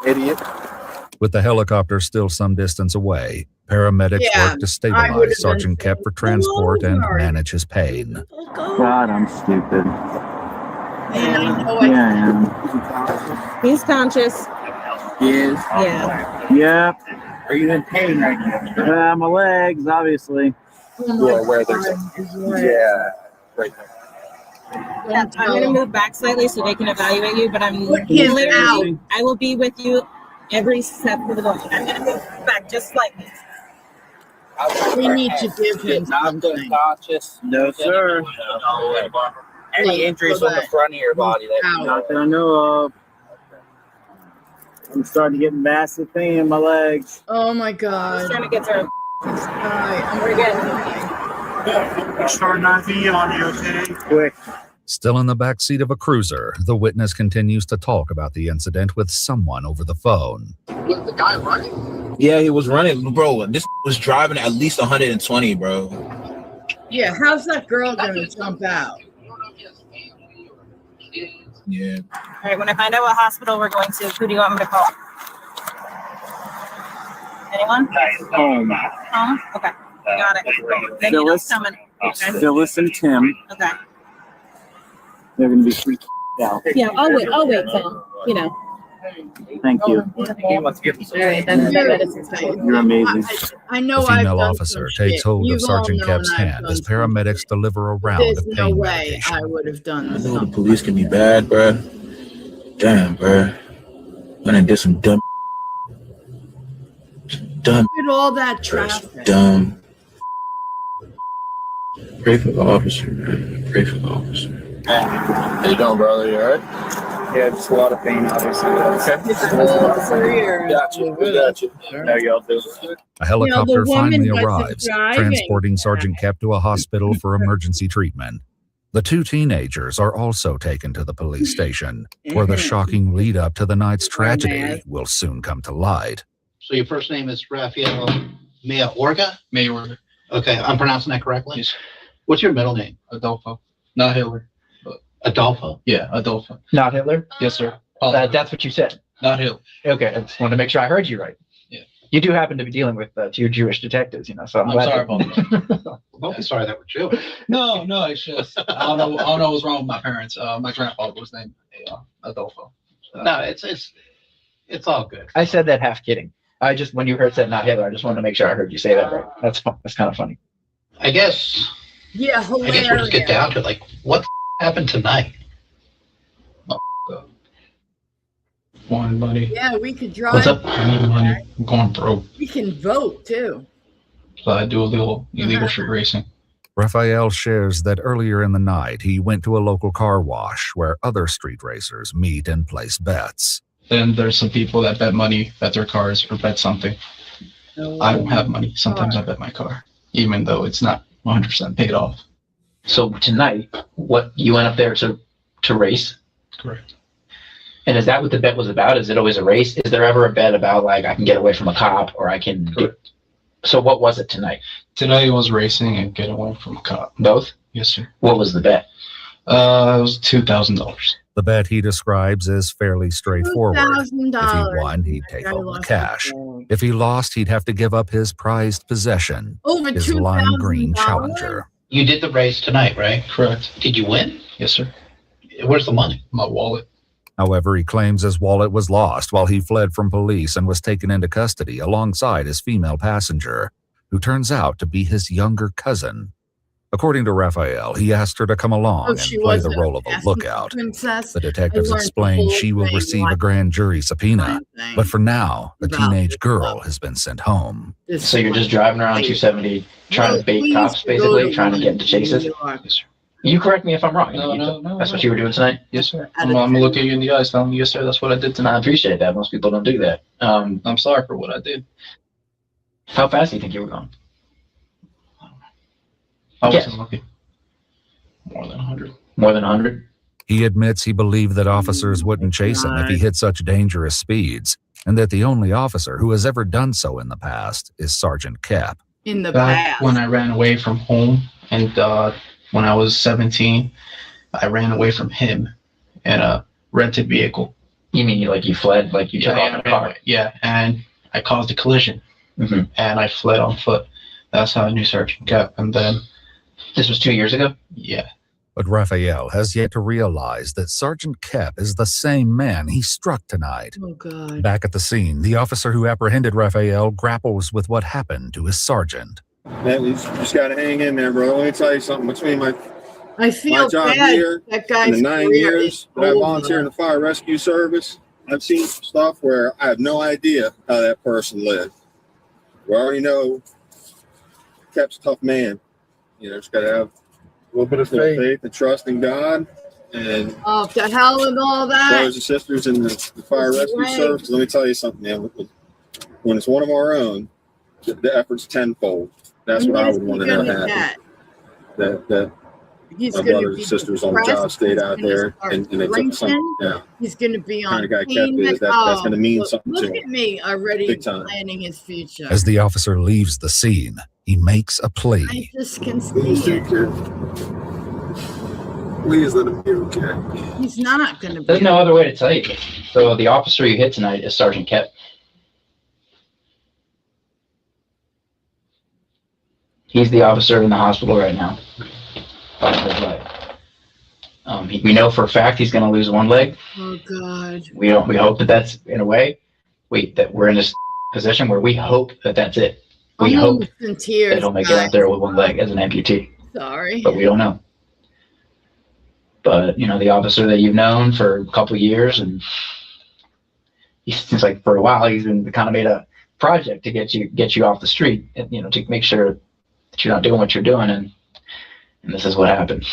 Idiot. With the helicopter still some distance away, paramedics work to stabilize Sergeant Kep for transport and manage his pain. God, I'm stupid. Yeah. He's conscious. He is? Yeah. Yep. Are you in pain right now? My legs, obviously. You are aware there's yeah, right there. I'm going to move back slightly so they can evaluate you, but I'm literally, I will be with you every step of the way. I'm going to move back just slightly. We need to give him something. Conscious? No, sir. Any injuries on the front of your body? Not that I know of. I'm starting to get massive pain in my legs. Oh my God. I'm trying to get to we're getting Starting IV on you, okay? Quick. Still in the backseat of a cruiser, the witness continues to talk about the incident with someone over the phone. Was the guy running? Yeah, he was running, bro. This was driving at least 120, bro. Yeah, how's that girl gonna jump out? Yeah. All right, when I find out what hospital we're going to, who do you want me to call? Anyone? Home. Home? Okay. Got it. They need us coming. Okay. Phyllis and Tim. Okay. They're going to be freaked out. Yeah, I'll wait, Phil. You know. Thank you. You're amazing. I know the female officer takes hold of Sergeant Kep's hand as paramedics deliver a round There's of pain no way medication. I would have done I this. know the police can be bad, bro. Damn, bro. I done did some dumb. Dumb. Look at all that traffic. Dumb. Pray for the officer, man. Pray for the officer. How you doing, brother? You alright? Yeah, just a lot of pain, obviously. Okay. Got you. We got you. How y'all doing? A helicopter the woman finally wasn't arrives, driving. transporting Sergeant Kep to a hospital for emergency treatment. The two teenagers are also taken to the police station, where the shocking lead up to the night's tragedy will soon come to light. So your first name is Rafael Mayorga? Mayorga. Okay, I'm pronouncing that correctly? Yes. What's your middle name? Adolfo. Not Hitler. Adolfo? Yeah, Adolfo. Not Hitler? Yes, sir. That's what you said. Not Hitler. Okay, I just wanted to make sure I heard you right. Yeah. You do happen to be dealing with two Jewish detectives, you know, so I'm glad. Sorry about that. I'm sorry that we're Jewish. No, it's just, I don't know what's wrong with my parents. My grandfather was named Adolfo. No, it's all good. I said that half kidding. I just, when you said not Hitler, I just wanted to make sure I heard you say that right. That's fun. That's kind of funny. I guess we'll just get down to like, what happened tonight? Morning, buddy. Yeah, we could drive. What's up? I need money. I'm going broke. We can vote too. So I do a little illegal street racing. Raphael shares that earlier in the night he went to a local car wash where other street racers meet and place bets. Then there's some people that bet money, bet their cars, or bet something. I don't have money. Sometimes I bet my car, even though it's not 100% paid off. So tonight, what you went up there to race? Correct. And is that what the bet was about? Is it always a race? Is there ever a bet about like I can get away from a cop or I can? Correct. So what was it tonight? Tonight was racing and get away from a cop. Both? Yes, sir. What was the bet? It was $2,000. The bet he describes as fairly straightforward. If he $2,000. won, he'd take home the cash. If he lost, he'd have to give up his prized possession, Over his lime green $2,000? Challenger. You did the race tonight, right? Correct. Did you win? Yes, sir. Where's the money? My wallet. However, he claims his wallet was lost while he fled from police and was taken into custody alongside his female passenger, who turns out to be his younger cousin. According to Raphael, he asked her to come along and play the role of a lookout. Princess. The detectives explained she will receive a grand jury subpoena, but for now, the teenage girl has been sent home. So you're just driving around 270, trying to bait cops, basically, trying to get into chases? You correct me if I'm wrong. No. That's what you were doing tonight? Yes, sir. I'm gonna look at you in the eyes, telling you, yes, sir, that's what I did tonight. I appreciate that. Most people don't do that. I'm sorry for what I did. How fast do you think you were going? I wasn't looking. More than 100. More than 100? He admits he believed that officers wouldn't chase him if he hit such dangerous speeds, and that the only officer who has ever done so in the past is Sergeant Cap. In the Back past. when I ran away from home, and when I was 17, I ran away from him in a rented vehicle. You mean like you fled, like you took off in a car? Yeah, and I caused a collision, and I fled on foot. That's how I knew Sergeant Cap, and then... This was 2 years ago? Yeah. But Raphael has yet to realize that Sergeant Cap is the same man he struck tonight. Oh, God. Back at the scene, the officer who apprehended Raphael grapples with what happened to his sergeant. Man, you just got to hang in there, bro. Let me tell you something. Between my job bad. here That and the 9 years that I over. volunteer in the fire rescue service, I've seen some stuff where I have no idea how that person lived. We already know Cap's a tough man. You know, just got to have a little bit of faith and trust in God. And oh, to hell with all that. brothers and sisters in the fire rescue service. Let me tell you something, man. When it's one of our own, the effort's tenfold. That's what I would want to know happen. That my brothers and sisters on the job stayed out there and they took something down. He's going to be on kind of guy Cap is. That's going to mean something to him. Look at me already planning his future. As the officer leaves the scene, he makes a plea. I just can see it. Please let him be okay. He's not going to be. There's no other way to tell you. So the officer you hit tonight is Sergeant Cap. He's the officer in the hospital right now. We know for a fact he's going to lose one leg. Oh, God. We hope that that's in a way. That we're in this position where we hope that that's it. We hope in tears, that he'll make it out there with one leg as an amputee. Sorry. But we don't know. But, you know, the officer that you've known for a couple of years, and he seems like for a while he's been kind of made a project to get you off the street, and, you know, to make sure that you're not doing what you're doing, and this is what happened.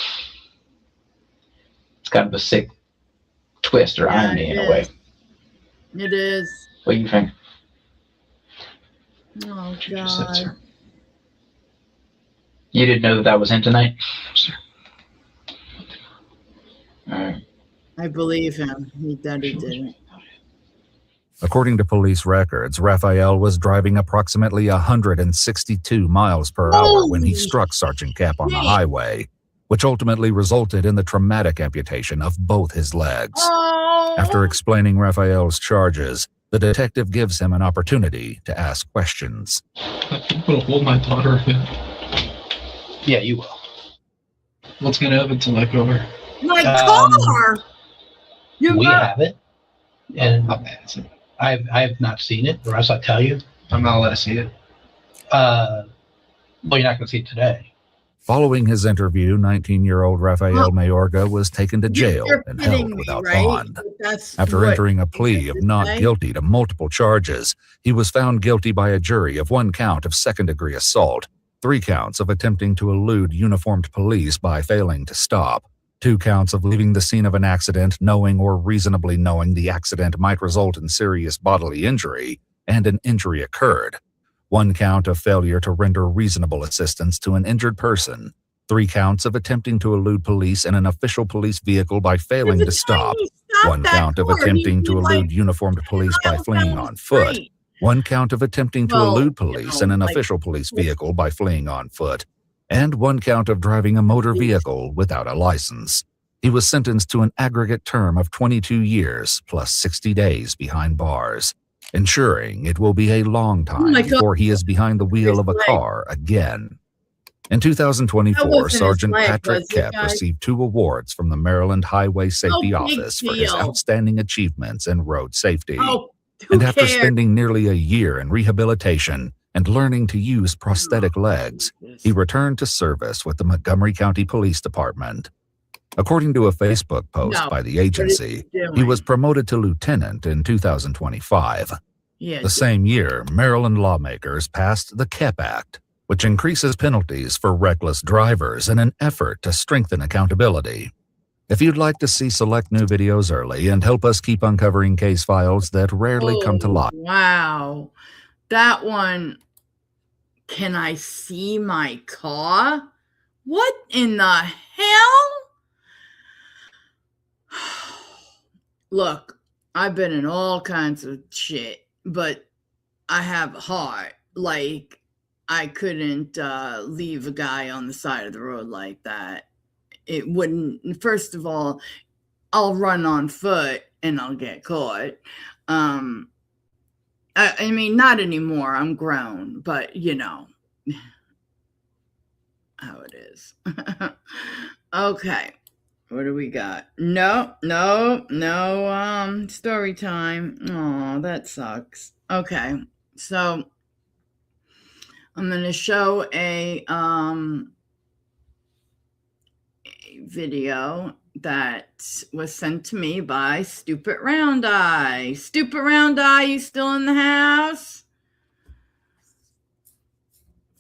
It's kind of a sick twist or irony in a way. It is. What do you think? Oh, God. You didn't know that was him tonight? Sir. All right. I believe him. He didn't. According to police records, Raphael was driving approximately 162 miles per hour when he struck Sergeant Cap on the highway, which ultimately resulted in the traumatic amputation of both his legs. After explaining Raphael's charges, the detective gives him an opportunity to ask questions. I'm going to hold my daughter again. Yeah, you will. What's going to happen to my car? My car? We have it. And I have not seen it, or else I'll tell you. I'm not allowed to see it. Well, you're not going to see it today. Following his interview, 19-year-old Raphael Mayorga was taken to jail and held without bond. After entering a plea of not guilty to multiple charges, he was found guilty by a jury of 1 count of second-degree assault, 3 counts of attempting to elude uniformed police by failing to stop, 2 counts of leaving the scene of an accident knowing or reasonably knowing the accident might result in serious bodily injury, and an injury occurred, 1 count of failure to render reasonable assistance to an injured person, 3 counts of attempting to elude police in an official police vehicle by failing to stop, 1 count of attempting to elude uniformed police by fleeing on foot, 1 count of attempting to elude police in an official police vehicle by fleeing on foot, and 1 count of driving a motor vehicle without a license. He was sentenced to an aggregate term of 22 years plus 60 days behind bars, ensuring it will be a long time before he is behind the wheel of a car again. In 2024, Sergeant Patrick Cap received 2 awards from the Maryland Highway Safety Office for his outstanding achievements in road safety. And after spending nearly a year in rehabilitation, and learning to use prosthetic legs, he returned to service with the Montgomery County Police Department. According to a Facebook post by the agency, he was promoted to lieutenant in 2025. The same year, Maryland lawmakers passed the Cash.app Act, which increases penalties for reckless drivers in an effort to strengthen accountability. If you'd like to see select new videos early and help us keep uncovering case files that rarely come to light. Wow. That one, can I see my car? What in the hell? Look, I've been in all kinds of shit, but I have a heart. Like, I couldn't leave a guy on the side of the road like that. It wouldn't, first of all, I'll run on foot and I'll get caught. I mean, not anymore. I'm grown, but you know how it is. Okay. What do we got? No story time. Oh, that sucks. Okay. So I'm going to show a video that was sent to me by Stupid Round Eye. Stupid Round Eye, you still in the house?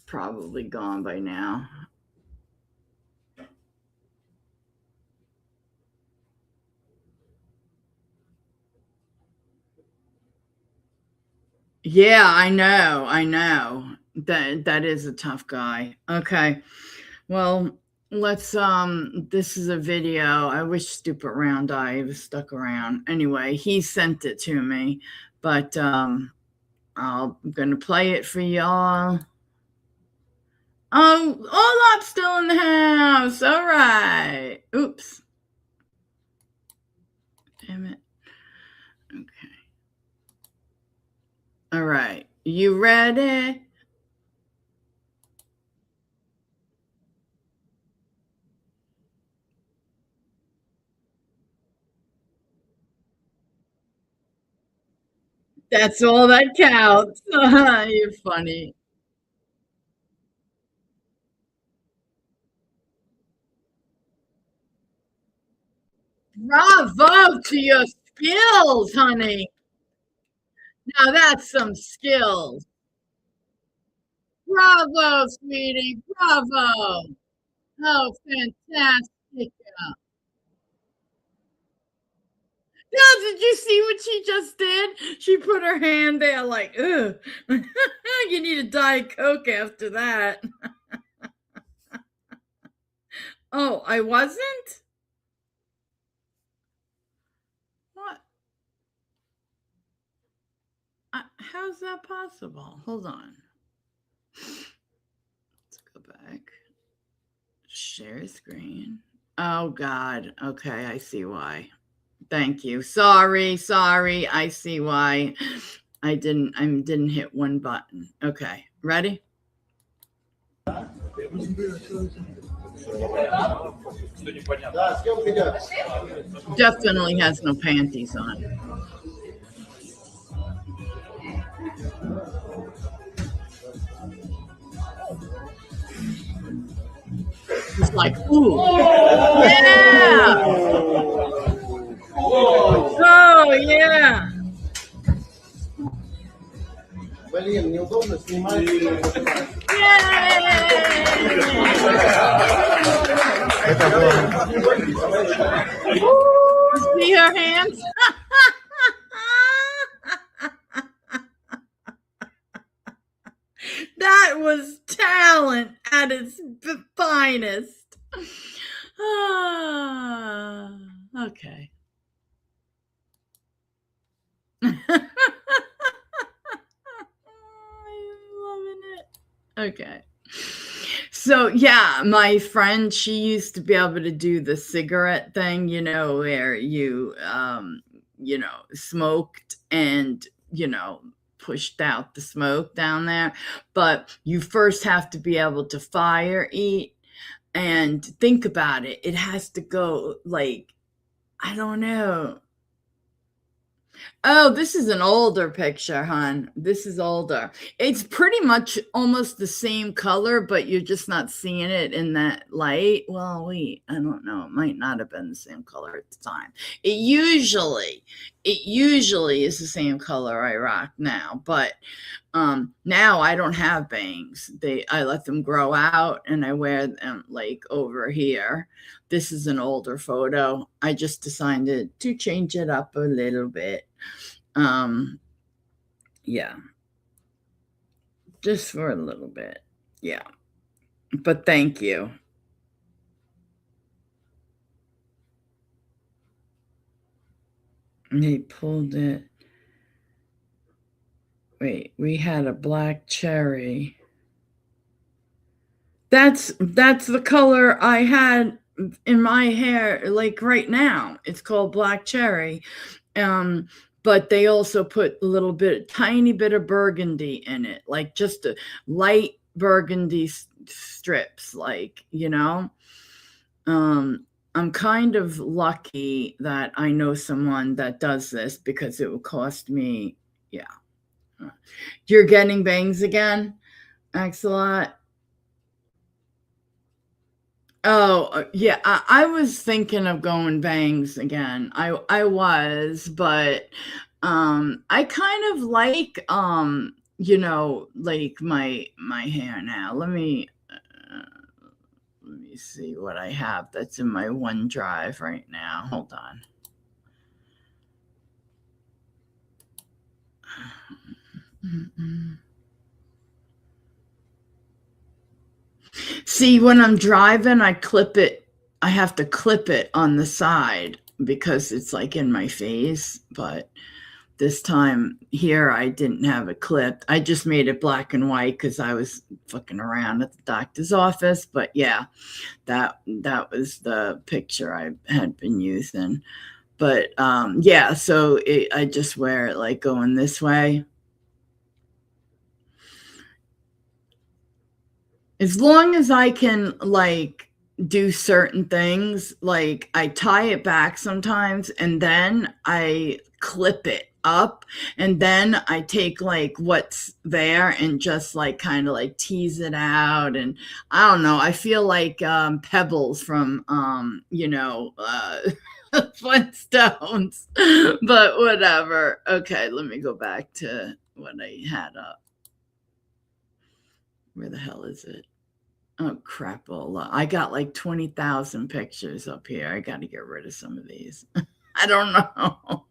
Probably gone by now. Yeah, I know. That is a tough guy. Okay. Well, let's this is a video. I wish Stupid Round Eye was stuck around. Anyway, he sent it to me, but I'm gonna play it for y'all. Oh, Olap's still in the house. All right. Oops. Damn it. Okay. All right. You ready? That's all that counts. You're funny. Bravo to your skills, honey. Now that's some skills. Bravo, sweetie. Bravo. Oh, fantastic. Yeah, did you see what she just did? She put her hand there like, ugh. You need a Diet Coke after that. Oh, I wasn't? What? How's that possible? Hold on. Let's go back. Share screen. Oh, God. Okay, I see why. Thank you. Sorry. I see why I didn't hit one button. Okay, ready? Definitely has no panties on. It's like, ooh, yeah. Oh, yeah. See her hands? That was talent at its finest. Okay. I'm loving it. Okay. So yeah, my friend, she used to be able to do the cigarette thing, where you, smoked and, pushed out the smoke down there. But you first have to be able to fire eat, and think about it. It has to go like, I don't know. Oh, this is an older picture, hon. This is older. It's pretty much almost the same color, but you're just not seeing it in that light. Well, wait, I don't know. It might not have been the same color at the time. It usually is the same color I rock now, but now I don't have bangs. I let them grow out and I wear them like over here. This is an older photo. I just decided to change it up a little bit. Yeah, just for a little bit. Yeah, but thank you. And he pulled it. Wait, we had a black cherry. That's the color I had in my hair, like right now. It's called black cherry. But they also put a little bit, tiny bit of burgundy in it, like just a light burgundy strips, like, you know. I'm kind of lucky that I know someone that does this because it would cost me, yeah. You're getting bangs again, Axelot? Oh, yeah, I was thinking of going bangs again. I was, but I kind of like you know, like my hair now. Let me see what I have that's in my OneDrive right now. Hold on. See, when I'm driving, I clip it. I have to clip it on the side because it's like in my face. But this time here, I didn't have it clipped. I just made it black and white because I was fucking around at the doctor's office. But yeah, that was the picture I had been using. But yeah, so I just wear it like going this way. As long as I can like do certain things, like I tie it back sometimes and then I clip it up and then I take like what's there and just like kind of like tease it out. And I don't know, I feel like Pebbles from you know, Flintstones, but whatever. Okay, let me go back to what I had up. Where the hell is it? Oh, crapola. I got like 20,000 pictures up here. I got to get rid of some of these. I don't know.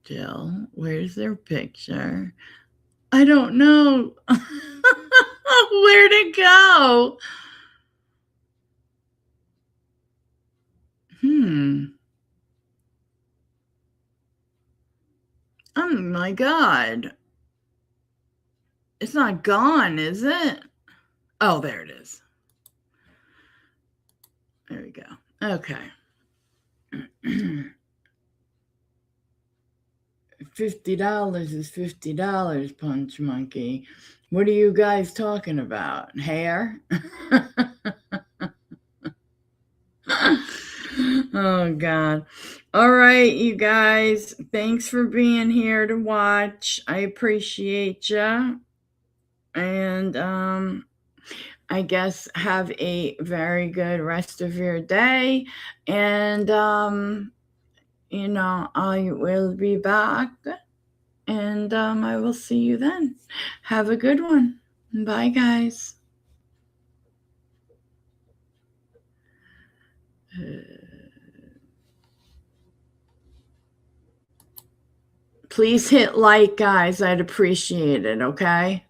Jill, where's their picture? I don't know. Where'd it go? Oh my God. It's not gone, is it? Oh, there it is. There we go. Okay. $50 is $50, Punch Monkey. What are you guys talking about? Hair? Oh, God. All right, you guys. Thanks for being here to watch. I appreciate you. And I guess have a very good rest of your day. And, you know, I will be back. And I will see you then. Have a good one. Bye, guys. Please hit like, guys. I'd appreciate it, okay?